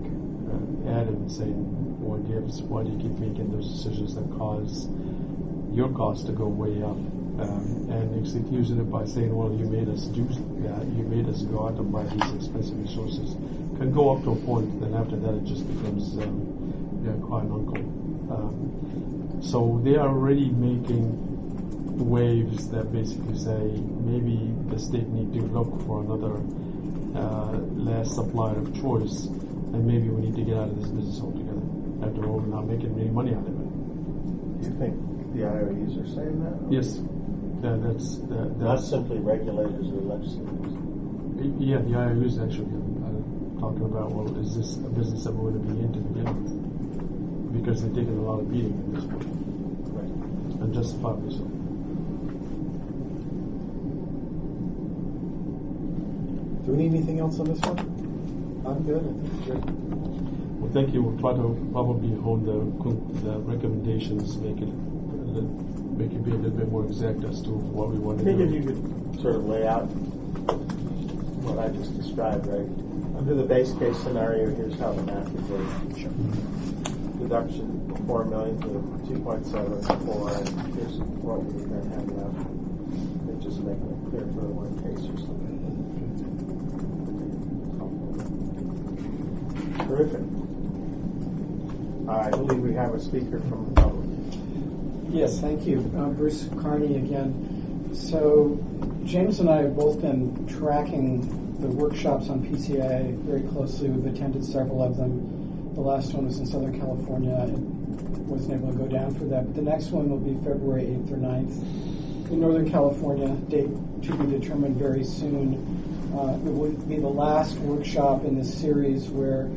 [SPEAKER 7] at him saying, why do you keep making those decisions that cause your costs to go way up? And excusing it by saying, well, you made us do that, you made us go out and buy these expensive resources, can go up to a point, then after that it just becomes quite an uncle. So they are already making waves that basically say maybe the state need to look for another last supplier of choice, and maybe we need to get out of this business altogether. After all, we're not making any money out of it.
[SPEAKER 1] Do you think the IOUs are saying that?
[SPEAKER 7] Yes. That's
[SPEAKER 1] not simply regulators or legislators.
[SPEAKER 7] Yeah, the IOUs actually talking about, well, is this a business that we're going to be in to begin with? Because they're taking a lot of beating at this point,
[SPEAKER 1] Right.
[SPEAKER 7] and justifiably so.
[SPEAKER 6] Do we need anything else on this one? I'm good. I think it's good.
[SPEAKER 7] Well, thank you. We'll try to probably hone the recommendations, make it be a little bit more exact as to what we want to do.
[SPEAKER 1] I think if you could sort of lay out what I just described, right? Under the base case scenario, here's how the math would work.
[SPEAKER 10] Sure.
[SPEAKER 1] Deduction from $4 million to 2.74, and here's what we're going to have left. They're just making it clear for one case or something. Terrific. I believe we have a speaker from the public.
[SPEAKER 4] Yes, thank you. Bruce Carney again. So James and I have both been tracking the workshops on PCA very closely. We've attended several of them. The last one was in Southern California. I wasn't able to go down for that. But the next one will be February 8th or 9th in Northern California. Date to be determined very soon. It would be the last workshop in this series where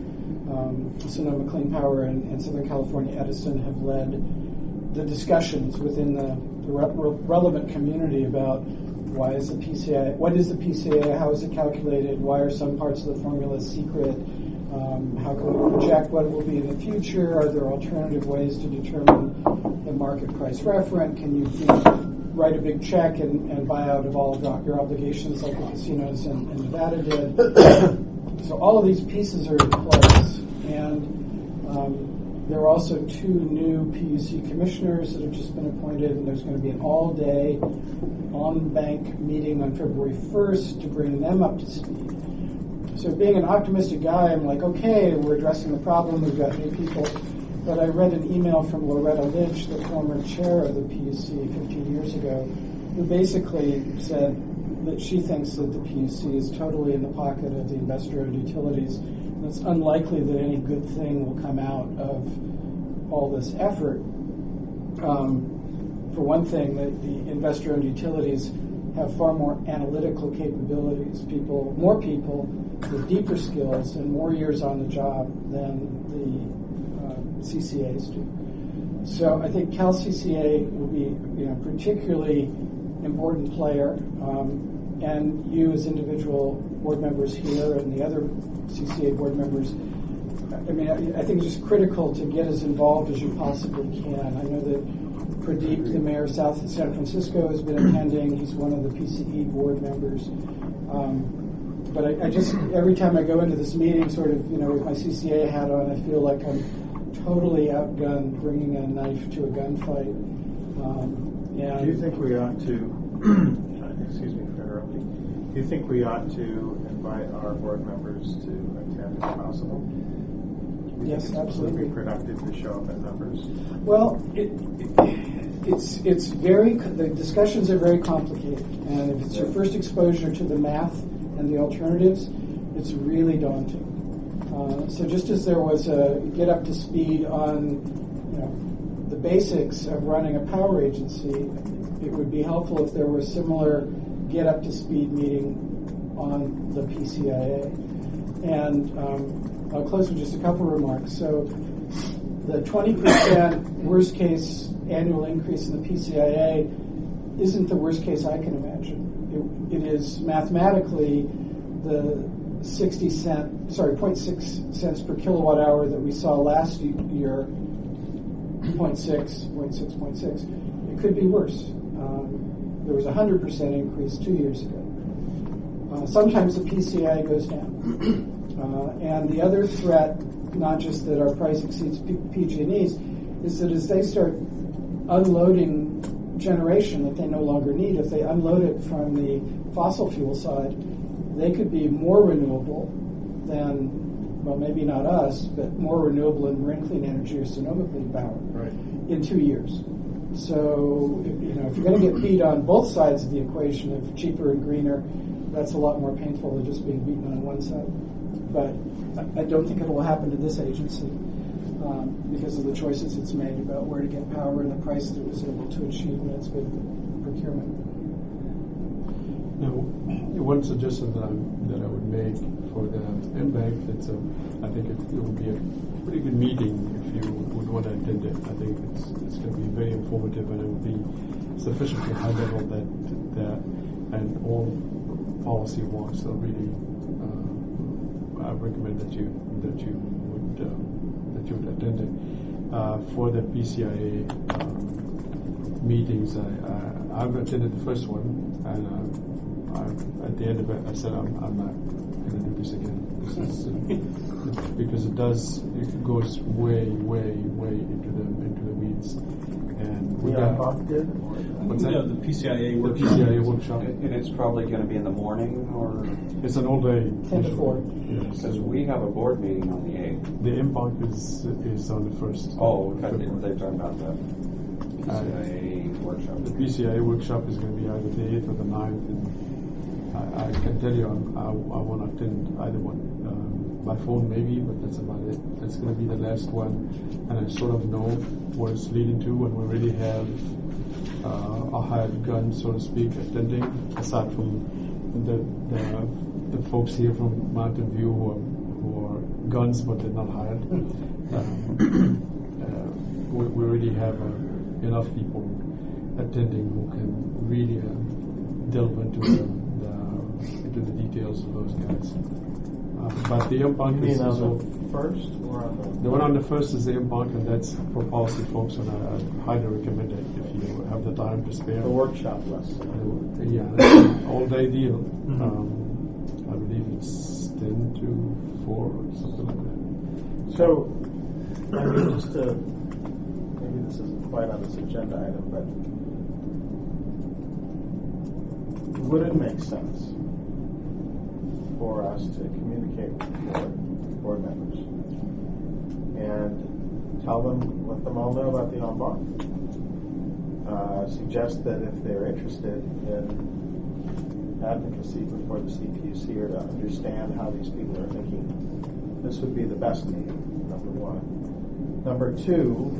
[SPEAKER 4] Sonoma Clean Power and Southern California Edison have led the discussions within the relevant community about what is the PCA, how is it calculated, why are some parts of the formula secret, how can we project what it will be in the future, are there alternative ways to determine the market price referent, can you write a big check and buy out of all of your obligations like the casinos in Nevada did. So all of these pieces are in place, and there are also 2 new PUC commissioners that have just been appointed, and there's going to be an all-day on-bank meeting on February 1st to bring them up to speed. So being an optimistic guy, I'm like, okay, we're addressing the problem, we've got new people. But I read an email from Loretta Lynch, the former chair of the PUC 15 years ago, who basically said that she thinks that the PUC is totally in the pocket of the investor-owned utilities. And it's unlikely that any good thing will come out of all this effort. For one thing, that the investor-owned utilities have far more analytical capabilities, more people with deeper skills and more years on the job than the CCAs do. So I think Cal CCA will be a particularly important player, and you as individual board members here and the other CCA board members, I think it's just critical to get as involved as you possibly can. I know that Pradeep, the mayor of South San Francisco, has been attending. He's one of the PCE board members. But I just, every time I go into this meeting, sort of, with my CCA hat on, I feel like I'm totally outgunned, bringing a knife to a gunfight.
[SPEAKER 1] Do you think we ought to, excuse me for interrupting, do you think we ought to invite our board members to attend if possible?
[SPEAKER 4] Yes, absolutely.
[SPEAKER 1] Would it be productive to show up in numbers?
[SPEAKER 4] Well, it's very, the discussions are very complicated, and if it's your first exposure to the math and the alternatives, it's really daunting. So just as there was a get up to speed on, the basics of running a power agency, it would be helpful if there were a similar get up to speed meeting on the PCIA. And I'll close with just a couple remarks. So the 20% worst case annual increase in the PCIA isn't the worst case I can imagine. It is mathematically the 0.6 cents per kilowatt hour that we saw last year, 0.6. It could be worse. There was a 100% increase 2 years ago. Sometimes the PCI goes down. And the other threat, not just that our price exceeds PG&E's, is that as they start unloading generation that they no longer need, if they unload it from the fossil fuel side, they could be more renewable than, well, maybe not us, but more renewable than Marine Clean Energy or Sonoma Clean Power in 2 years. So, if you're going to get beat on both sides of the equation of cheaper and greener, that's a lot more painful than just being beaten on one side. But I don't think it will happen to this agency because of the choices it's made about where to get power and the price that it was able to achieve in its bid procurement.
[SPEAKER 7] Now, one suggestion that I would make for the M-Bank, I think it would be a pretty good meeting if you would want to attend it. I think it's going to be very informative, and it would be sufficiently high level that and all policy wants. So really, I recommend that you would attend it. For the PCIA meetings, I've attended the first one, and at the end of it, I said I'm not going to do this again. This is because it goes way into the weeds. And we got what's that?
[SPEAKER 3] No, the PCIA
[SPEAKER 7] the
[SPEAKER 3] workshop.
[SPEAKER 7] PCIA workshop.
[SPEAKER 8] And it's probably going to be in the morning, or
[SPEAKER 7] It's an all day.
[SPEAKER 4] 10 to 4.
[SPEAKER 7] Yes.
[SPEAKER 8] because we have a board meeting on the 8th.
[SPEAKER 7] The M-Bank is on the 1st.
[SPEAKER 8] Oh, okay. They're talking about the PCIA workshop.
[SPEAKER 7] The PCIA workshop is going to be either the 8th or the 9th, and I can tell you I want to attend either one. By phone maybe, but that's about it. It's going to be the last one, and I sort of know what it's leading to, and we really have a hired gun, so to speak, attending, aside from the folks here from Mountain View who are guns, but they're not hired. We really have enough people attending who can really delve into the details of those guys. But the M-Bank is
[SPEAKER 1] on
[SPEAKER 7] also
[SPEAKER 1] the first or on
[SPEAKER 7] the one on the 1st is the M-Bank, and that's for policy folks, and I highly recommend it if you have the time to spare.
[SPEAKER 1] the workshop list?
[SPEAKER 7] Yeah, it's an all-day deal. I believe it's 10 to 4 or something like that.
[SPEAKER 1] So, just to, maybe this isn't quite on this agenda item, but would it make sense for us to communicate with board members and let them all know about the en banc? Suggest that if they're interested in advocacy before the CPUC or to understand how these people are thinking, this would be the best meeting, number one. Number two,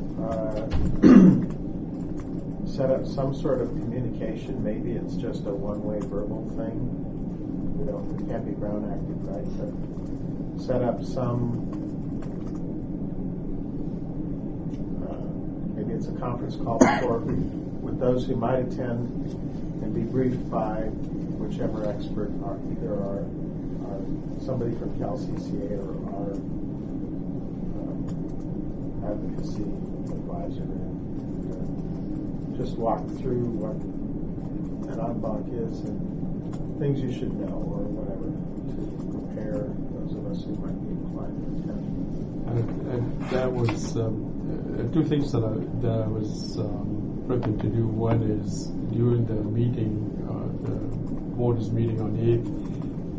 [SPEAKER 1] set up some sort of communication. Maybe it's just a one-way verbal thing. It can't be Brown Acted, right? But set up some, maybe it's a conference call before with those who might attend and be briefed by whichever expert, either our somebody from CalCCA or our advocacy advisor, and just walk through what an en banc is and things you should know or whatever to prepare those of us who might be inclined to attend.
[SPEAKER 7] That was two things that I was prepping to do. One is during the meeting, the board is meeting on the 8th.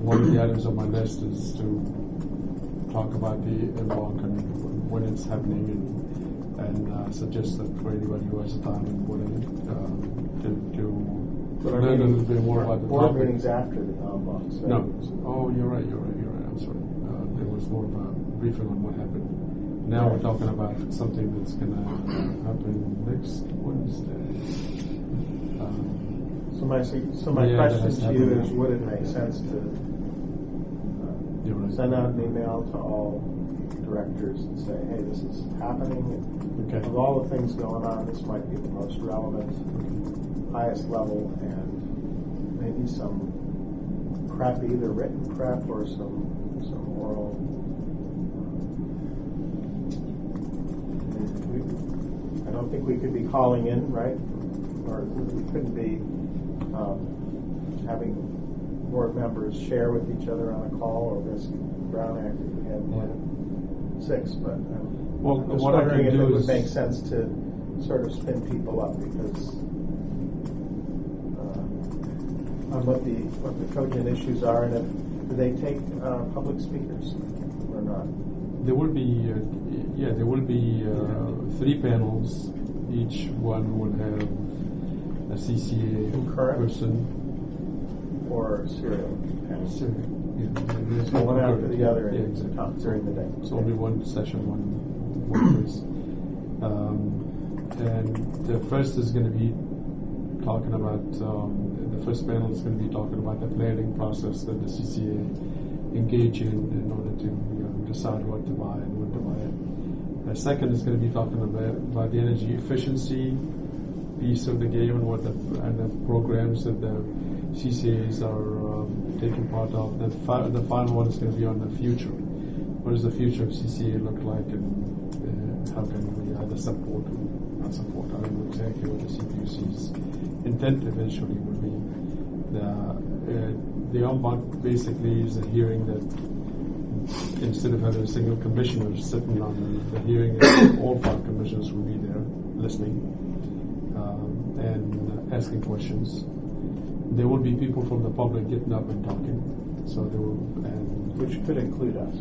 [SPEAKER 7] One of the items on my list is to talk about the embark and when it's happening, and suggest that for anybody who has time and willing to learn a little bit more about the
[SPEAKER 1] board
[SPEAKER 7] topic.
[SPEAKER 1] meetings after the en-banc. So
[SPEAKER 7] No. Oh, you're right. I'm sorry. There was more of a briefing on what happened. Now we're talking about something that's going to happen next Wednesday.
[SPEAKER 1] So my
[SPEAKER 7] Yeah, that
[SPEAKER 1] question
[SPEAKER 7] has
[SPEAKER 1] to you
[SPEAKER 7] happened.
[SPEAKER 1] is, would it make sense to
[SPEAKER 7] You're right.
[SPEAKER 1] send out an email to all directors and say, hey, this is happening, and
[SPEAKER 7] Okay.
[SPEAKER 1] of all the things going on, this might be the most relevant, highest level, and maybe some prep, either written prep or some oral. I don't think we could be calling in, right? Or we couldn't be having board members share with each other on a call, or risk Brown Act if we had more than 6. But
[SPEAKER 7] Well,
[SPEAKER 1] I'm just
[SPEAKER 7] what I
[SPEAKER 1] wondering
[SPEAKER 7] can
[SPEAKER 1] if
[SPEAKER 7] do
[SPEAKER 1] it would
[SPEAKER 7] is-
[SPEAKER 1] make sense to sort of spin people up, because on what the cogent issues are, and do they take public speakers or not?
[SPEAKER 7] There will be, there will be 3 panels. Each one will have a CCA
[SPEAKER 1] Concurrent?
[SPEAKER 7] person.
[SPEAKER 1] Or serial panels?
[SPEAKER 7] So, yeah, there's
[SPEAKER 1] So one after
[SPEAKER 7] concurrent,
[SPEAKER 1] the other
[SPEAKER 7] yeah, exactly.
[SPEAKER 1] during the day.
[SPEAKER 7] It's only one session, one place. And the first is going to be talking about, the first panel is going to be talking about the planning process that the CCA engage in order to decide what to buy and when to buy it. The second is going to be talking about the energy efficiency piece of the game and and the programs that the CCAs are taking part of. The final one is going to be on the future. What does the future of CCA look like, and how can we either support or not support? I don't know exactly what the CPUC's intent eventually would be. The en-banc basically is a hearing that, instead of having a single commissioner sitting on the hearing, all 5 commissioners will be there listening and asking questions. There will be people from the public getting up and talking. So there will,
[SPEAKER 1] Which could include us.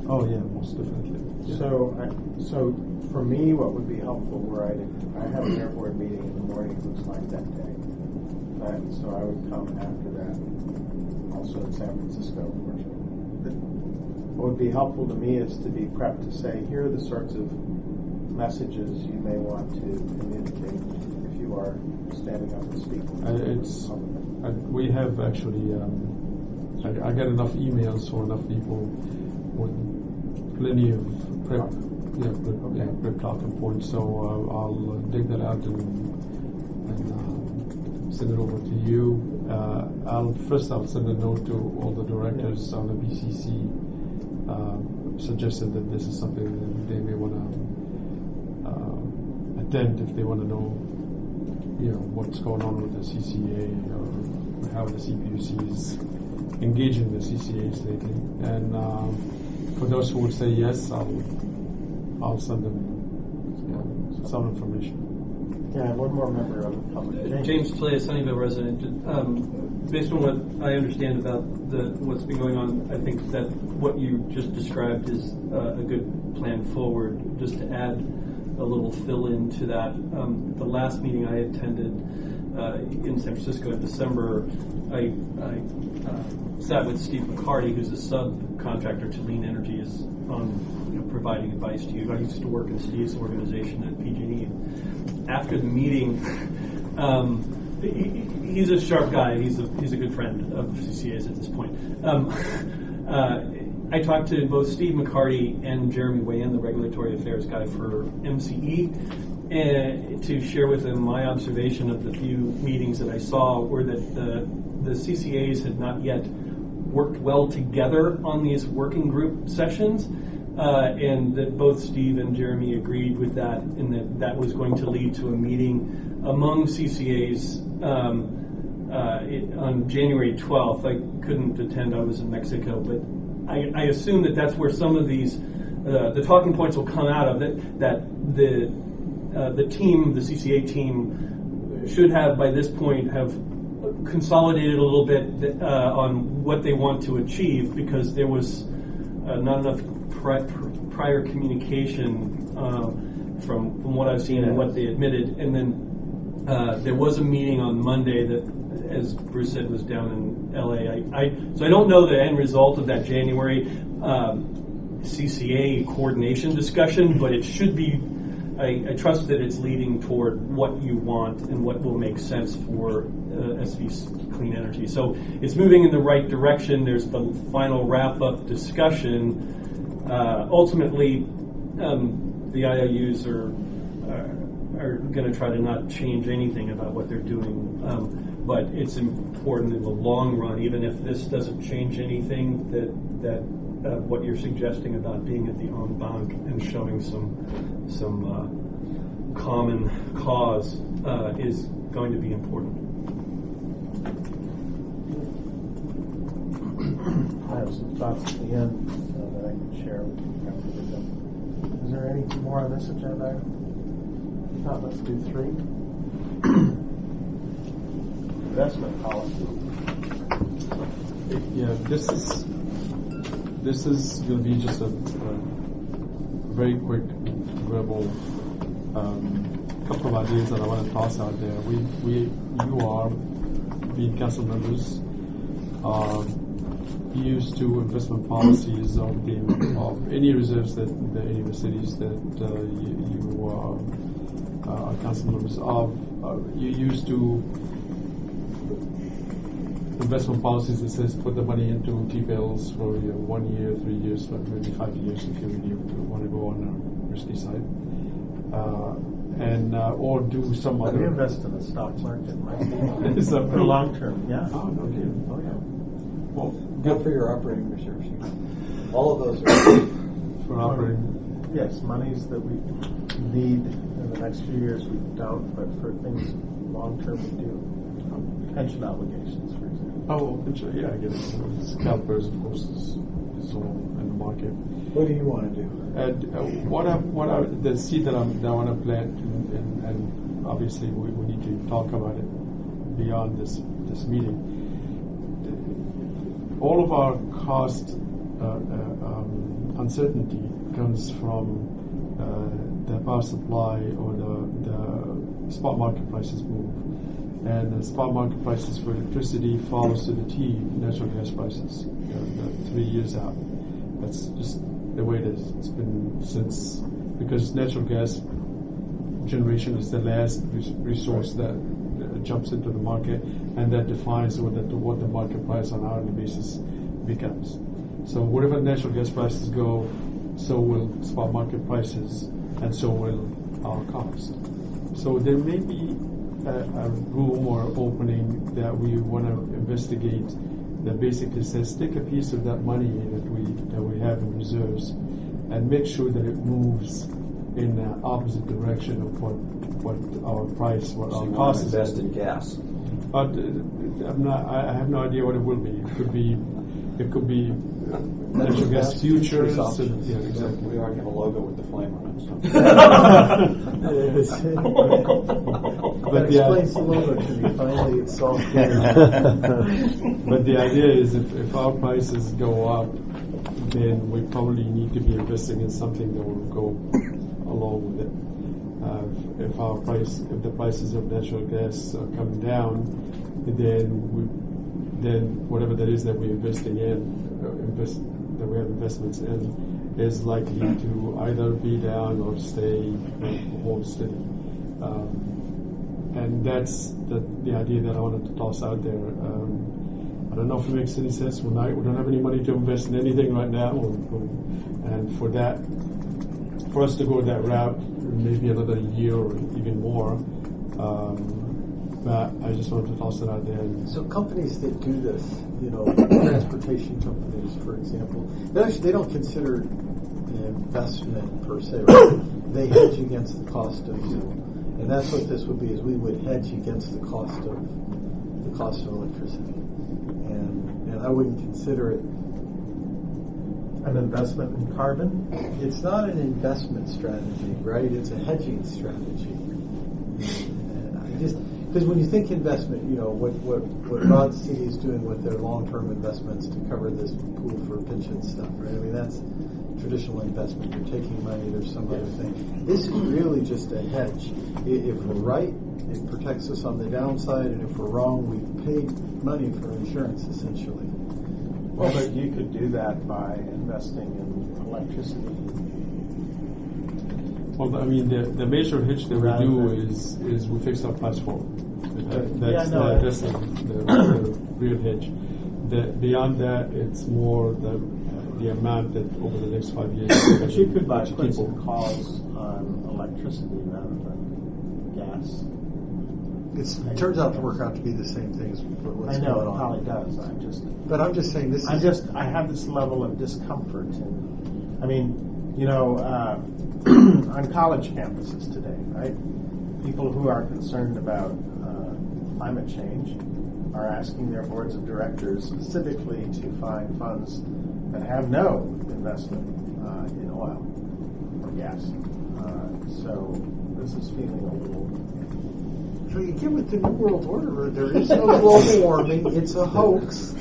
[SPEAKER 7] oh yeah, most definitely. Yeah.
[SPEAKER 1] So for me, what would be helpful were I have an airport meeting in the morning, looks like that day. So I would come after that, also in San Francisco, unfortunately. What would be helpful to me is to be prepped to say, here are the sorts of messages you may want to communicate if you are standing up and speaking.
[SPEAKER 7] We have actually, I get enough emails for enough people with plenty of prep, prep talking points. So I'll dig that out and send it over to you. I'll send a note to all the directors on the BCC, suggested that this is something that they may want to attend if they want to know, what's going on with the CCA or how the CPUC is engaging the CCAs lately. And for those who would say yes, I'll send them some information.
[SPEAKER 1] Yeah, one more member of the public.
[SPEAKER 3] James Clay, a Sunnyvale resident. Based on what I understand about what's been going on, I think that what you just described is a good plan forward. Just to add a little fill-in to that, the last meeting I attended in San Francisco in December, I sat with Steve McCarty, who's a subcontractor to Lean Energy, is on providing advice to you. I used to work in Steve's organization at PG&E. After the meeting, he's a sharp guy. He's a good friend of CCAs at this point. I talked to both Steve McCarty and Jeremy Wayan, the regulatory affairs guy for MCE, to share with them my observation of the few meetings that I saw were that the CCAs had not yet worked well together on these working group sessions, and that both Steve and Jeremy agreed with that, and that was going to lead to a meeting among CCAs on January 12th. I couldn't attend, I was in Mexico, but I assume that that's where some of these the talking points will come out of. That the team, the CCA team, should have by this point have consolidated a little bit on what they want to achieve, because there was not enough prior communication from what I've seen and what they admitted. And then there was a meeting on Monday that, as Bruce said, was down in LA. So I don't know the end result of that January CCA coordination discussion, but it should be. I trust that it's leading toward what you want and what will make sense for SVCE Clean Energy. So it's moving in the right direction. There's the final wrap-up discussion. Ultimately, the IOUs are going to try to not change anything about what they're doing. But it's important in the long run, even if this doesn't change anything, that what you're suggesting about being at the en banc and showing some common cause is going to be important.
[SPEAKER 1] I have some thoughts at the end that I can share with you after we're done. Is there any more on this agenda item? If not, let's do 3. Investment policy.
[SPEAKER 7] Yeah, this is going to be just a very quick verbal couple of ideas that I want to toss out there. You are, being council members, used to investment policies of any reserves that any of the cities that you are council members of. You used to investment policies that says put the money into T-bills for 1 year, 3 years, but maybe 5 years if you really want to go on the risky side, or do some
[SPEAKER 1] We
[SPEAKER 7] other.
[SPEAKER 1] invest in the stock market, right?
[SPEAKER 7] Is that
[SPEAKER 1] For long term, yeah.
[SPEAKER 7] Oh, no kidding. Oh, yeah. Well,
[SPEAKER 6] Good for your operating reserves. All of those are
[SPEAKER 7] for operating.
[SPEAKER 1] Yes, monies that we need in the next few years we don't, but for things long term we do. Pension obligations, for example.
[SPEAKER 7] Oh, yeah, I get it. Calipers, of course, is all in the market.
[SPEAKER 6] What do you want to do?
[SPEAKER 7] And the seed that I want to plant, and obviously we need to talk about it beyond this meeting. All of our cost uncertainty comes from the power supply or the spot market prices move. And the spot market prices for electricity follows to the T natural gas prices 3 years out. That's just the way it is. It's been since, because natural gas generation is the last resource that jumps into the market, and that defines what the market price on an hourly basis becomes. So whatever natural gas prices go, so will spot market prices, and so will our cost. So there may be a room or opening that we want to investigate that basically says take a piece of that money that we have in reserves and make sure that it moves in the opposite direction of what our price, what
[SPEAKER 8] So
[SPEAKER 7] our
[SPEAKER 8] you want
[SPEAKER 7] cost
[SPEAKER 8] to
[SPEAKER 7] is.
[SPEAKER 8] invest in gas.
[SPEAKER 7] But I have no idea what it will be. It could be natural gas futures. Yeah, exactly.
[SPEAKER 8] We already have a logo with the flame on it. So.
[SPEAKER 7] But
[SPEAKER 6] explains the logo to me. Finally, it's solved.
[SPEAKER 7] But the idea is if our prices go up, then we probably need to be investing in something that will go along with it. If the prices of natural gas are coming down, then whatever that is that we're investing in, that we have investments in, is likely to either be down or stay hold steady. And that's the idea that I wanted to toss out there. I don't know if it makes any sense. We don't have any money to invest in anything right now, and for us to go that route, maybe another year or even more. But I just wanted to toss it out there.
[SPEAKER 6] So companies that do this, transportation companies, for example, they don't consider investment per se. Right? They hedge against the cost of fuel, and that's what this would be. Is we would hedge against the cost of electricity, and I wouldn't consider it
[SPEAKER 1] An investment in carbon?
[SPEAKER 6] It's not an investment strategy, right? It's a hedging strategy. Because when you think investment, what Rod C is doing with their long-term investments to cover this pool for pension stuff, right? I mean, that's traditional investment. You're taking money, there's some other thing. This is really just a hedge. If we're right, it protects us on the downside, and if we're wrong, we've paid money for insurance, essentially.
[SPEAKER 1] Well, but you could do that by investing in electricity.
[SPEAKER 7] Well, I mean, the major hedge that we do is we fix our price forward. That's the real hedge. Beyond that, it's more the amount that over the next 5 years.
[SPEAKER 1] But you could buy puts and calls on electricity rather than gas.
[SPEAKER 6] It turns out to work out to be the same thing as what's
[SPEAKER 1] I know
[SPEAKER 6] going
[SPEAKER 1] it
[SPEAKER 6] on.
[SPEAKER 1] probably does.
[SPEAKER 6] But I'm just saying I
[SPEAKER 1] have this level of discomfort. On college campuses today, right? People who are concerned about climate change are asking their boards of directors specifically to find funds that have no investment in oil or gas. So this is feeling a little...
[SPEAKER 6] So you get with the New World Order, there is no global warming, it's a hoax.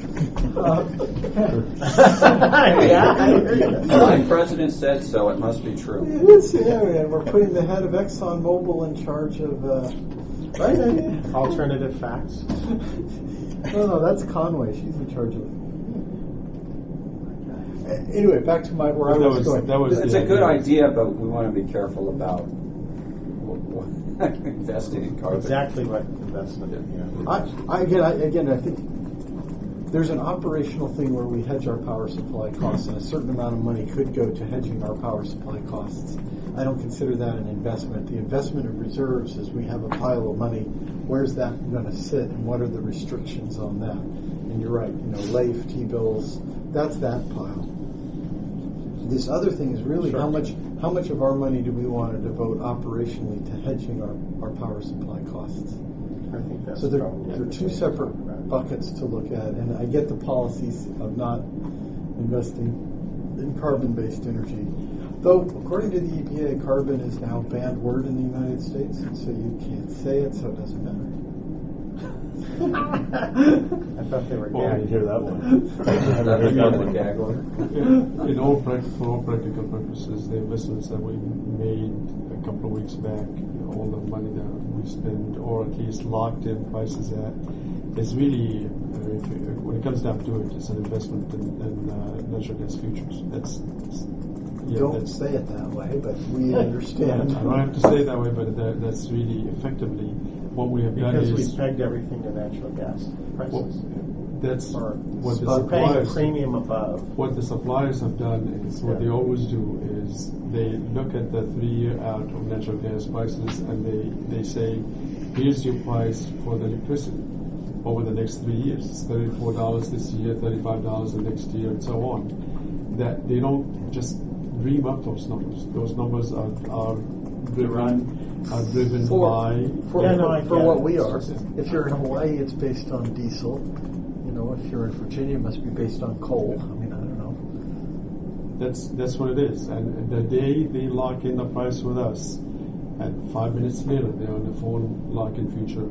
[SPEAKER 8] My president said so, it must be true.
[SPEAKER 6] It is, and we're putting the head of ExxonMobil in charge of, right?
[SPEAKER 1] Alternative facts.
[SPEAKER 6] No, that's Conway, she's in charge of... Anyway, back to where I was going.
[SPEAKER 8] It's a good idea, but we want to be careful about investing in carbon.
[SPEAKER 1] Exactly what investment in.
[SPEAKER 6] I think there's an operational thing where we hedge our power supply costs, and a certain amount of money could go to hedging our power supply costs. I don't consider that an investment. The investment of reserves is we have a pile of money. Where's that going to sit, and what are the restrictions on that? And you're right, LAIF, T-bills, that's that pile. This other thing is really how much of our money do we want to devote operationally to hedging our power supply costs?
[SPEAKER 1] I think that's
[SPEAKER 6] so there are two separate buckets to look at, and I get the policies of not investing in carbon-based energy. Though, according to the EPA, carbon is now a banned word in the United States, and so you can't say it, so it doesn't matter.
[SPEAKER 1] I thought they were
[SPEAKER 9] Well, you hear that one.
[SPEAKER 7] For all practical purposes, the investments that we made a couple of weeks back, all the money that we spend, or at least locked in prices at, is really, when it comes down to it, it's an investment in natural gas futures.
[SPEAKER 6] Don't say it that way, but we understand.
[SPEAKER 7] I don't have to say it that way, but that's really effectively what we have done is...
[SPEAKER 1] Because we pegged everything to natural gas prices.
[SPEAKER 7] That's what the
[SPEAKER 1] we're paying a
[SPEAKER 7] suppliers...
[SPEAKER 1] premium above.
[SPEAKER 7] What the suppliers have done is, what they always do is, they look at the 3 year out of natural gas prices and they say, here's your price for the electricity over the next 3 years. It's $34 this year, $35 the next year, and so on. That they don't just dream up those numbers. Those numbers are driven by...
[SPEAKER 6] For what we are. If you're in Hawaii, it's based on diesel. If you're in Virginia, it must be based on coal. I mean, I don't know.
[SPEAKER 7] That's what it is. And the day they lock in the price with us, and 5 minutes later they're on the phone locking future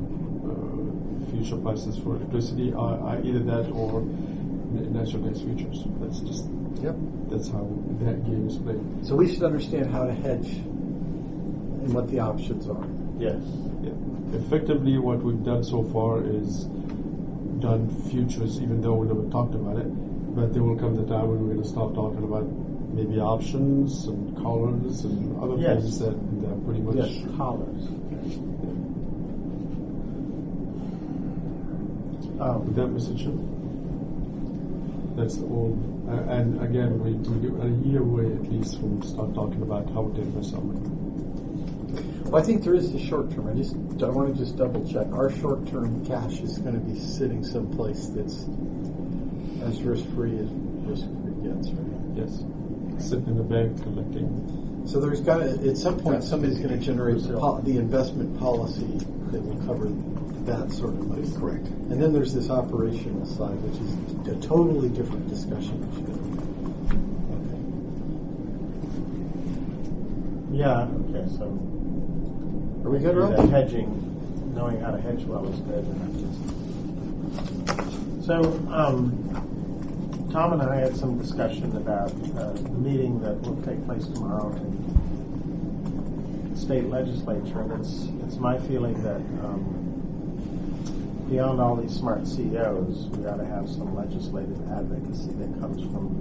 [SPEAKER 7] prices for electricity, either that or natural gas futures. That's how that game is played.
[SPEAKER 6] So we should understand how to hedge and what the options are.
[SPEAKER 1] Yes.
[SPEAKER 7] Yeah. Effectively, what we've done so far is done futures, even though we never talked about it. But there will come the time when we're going to start talking about maybe options and collars and other things that pretty much...
[SPEAKER 1] Yes, collars.
[SPEAKER 7] With that, Mr. Chair? That's all. And again, we do a year away at least from start talking about how to invest our money.
[SPEAKER 6] Well, I think there is the short term. I want to just double check. Our short term cash is going to be sitting someplace that's as risk free as risk free gets, right?
[SPEAKER 7] Yes. Sitting in the bank collecting.
[SPEAKER 6] So there's got to, at some point, somebody's going to generate the investment policy that will cover that sort of money.
[SPEAKER 10] Correct.
[SPEAKER 6] And then there's this operational side, which is a totally different discussion. Okay.
[SPEAKER 1] Yeah, okay, so.
[SPEAKER 6] Are we good,
[SPEAKER 1] The
[SPEAKER 6] Rob?
[SPEAKER 1] hedging, knowing how to hedge well is good. So, Tom and I had some discussion about the meeting that will take place tomorrow in the state legislature, and it's my feeling that beyond all these smart CEOs, we ought to have some legislative advocacy that comes from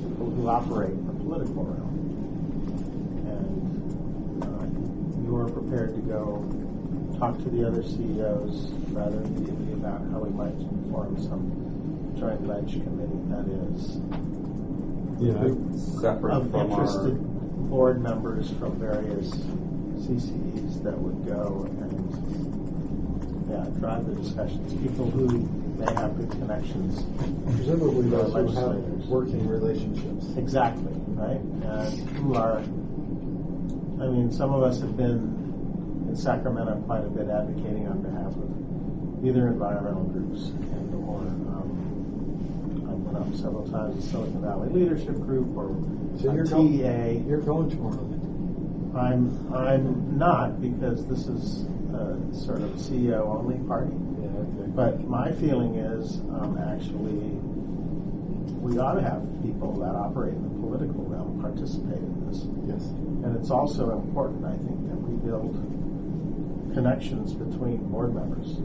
[SPEAKER 1] people who operate in the political realm. You are prepared to go talk to the other CEOs rather immediately about how we might form some joint ledge committee that is
[SPEAKER 8] Separate
[SPEAKER 1] of
[SPEAKER 8] from
[SPEAKER 1] interested board members from various CCEs that would go and drive the discussions. People who may have good connections.
[SPEAKER 6] Presumably
[SPEAKER 1] with our
[SPEAKER 6] those who have
[SPEAKER 1] legislators.
[SPEAKER 6] working relationships.
[SPEAKER 1] Exactly, right? And who are, I mean, some of us have been in Sacramento quite a bit advocating on behalf of either environmental groups and or I've been up several times with Silicon Valley Leadership Group or
[SPEAKER 6] So you're
[SPEAKER 1] TEA.
[SPEAKER 6] You're going tomorrow then?
[SPEAKER 1] I'm not, because this is sort of a CEO only party.
[SPEAKER 6] Yeah, okay.
[SPEAKER 1] But my feeling is actually we ought to have people that operate in the political realm participate in this.
[SPEAKER 6] Yes.
[SPEAKER 1] And it's also important, I think, that we build connections between board members.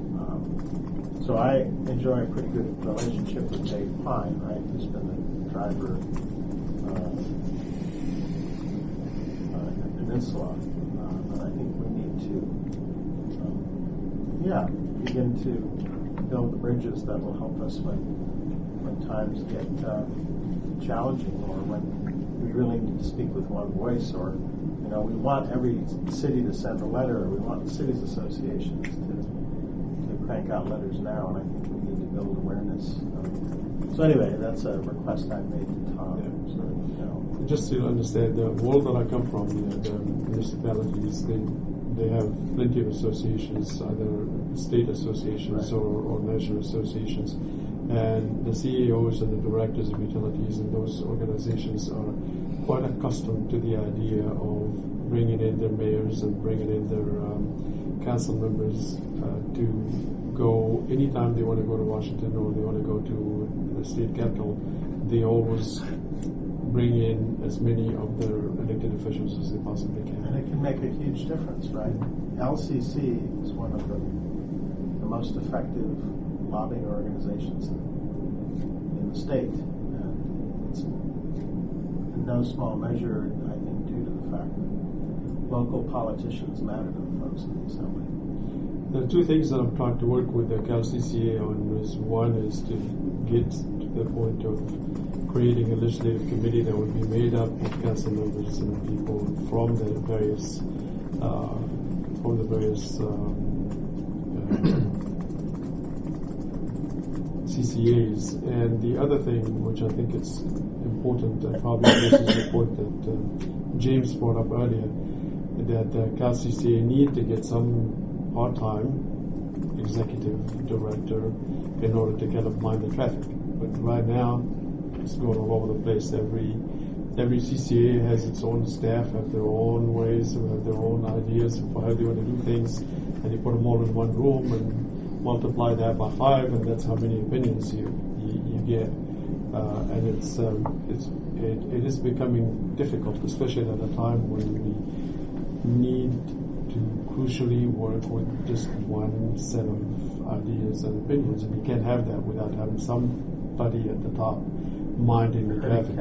[SPEAKER 1] So I enjoy a pretty good relationship with Dave Pine, right, who's been the driver at Peninsula. And I think we need to, begin to build the bridges that will help us when times get challenging, or when we really need to speak with one voice, or we want every city to send a letter, or we want the cities associations to crank out letters now, and I think we need to build awareness. So anyway, that's a request I made to Tom.
[SPEAKER 7] Yeah.
[SPEAKER 1] So,
[SPEAKER 7] Just to understand, the world that I come from, the municipalities, they have plenty of associations, either state associations
[SPEAKER 1] Right.
[SPEAKER 7] or national associations. And the CEOs and the directors of utilities in those organizations are quite accustomed to the idea of bringing in their mayors and bringing in their council members to go anytime they want to go to Washington or they want to go to the state capitol. They always bring in as many of their elected officials as they possibly
[SPEAKER 1] and
[SPEAKER 7] can.
[SPEAKER 1] it can make a huge difference, right? LCC is one of the most effective lobbying organizations in the state, and it's in no small measure, I think, due to the fact that local politicians matter to the folks in the assembly.
[SPEAKER 7] There are two things that I'm trying to work with the CalCCA on. One is to get to the point of creating a legislative committee that would be made up of council members and people from the various CCAs. And the other thing, which I think is important, and probably this is the point that James brought up earlier, that the CalCCA need to get some part-time executive director in order to kind of mind the traffic. But right now, it's going all over the place. Every CCA has its own staff, have their own ways, have their own ideas for how they want to do things, and you put them all in one room and multiply that by 5, and that's how many opinions you get. And it is becoming difficult, especially at a time when we need to crucially work with just one set of ideas and opinions, and you can't have that without having somebody at the top minding the traffic.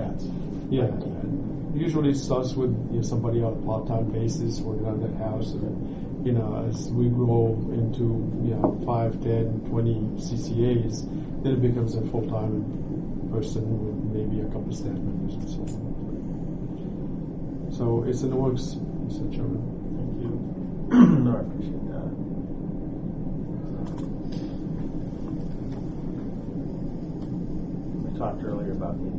[SPEAKER 7] Yeah, and usually it starts with somebody on a part-time basis working on their house, and as we grow into 5, 10, 20 CCAs, then it becomes a full-time person with maybe a couple of staff members and so on. So it's in the works, Mr. Chairman.
[SPEAKER 1] Thank you. No, I appreciate that. We talked earlier about the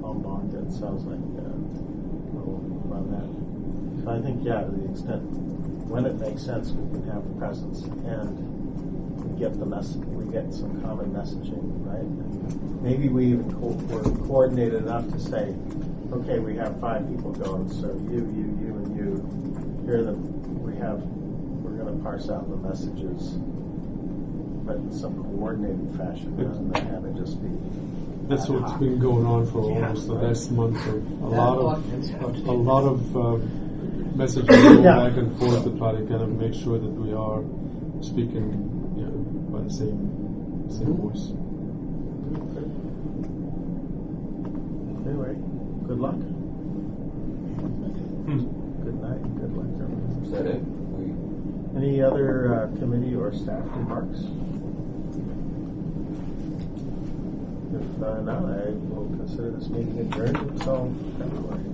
[SPEAKER 1] home market. It sounds like we'll run that. So I think, to the extent when it makes sense, we can have presence and we get the message. We get some common messaging, right? And maybe we even we're coordinated enough to say, okay, we have 5 people going, so you, and you, here that we're going to parse out the messages, but in some coordinated fashion, rather than have it just be.
[SPEAKER 7] That's what's been going on for almost the last month. A lot of messages go back and forth to try to kind of make sure that we are speaking by the same voice.
[SPEAKER 1] Anyway, good luck. Good night and good luck.
[SPEAKER 8] Is that it?
[SPEAKER 1] Any other committee or staff remarks? If not, I will consider this meeting adjourned until February.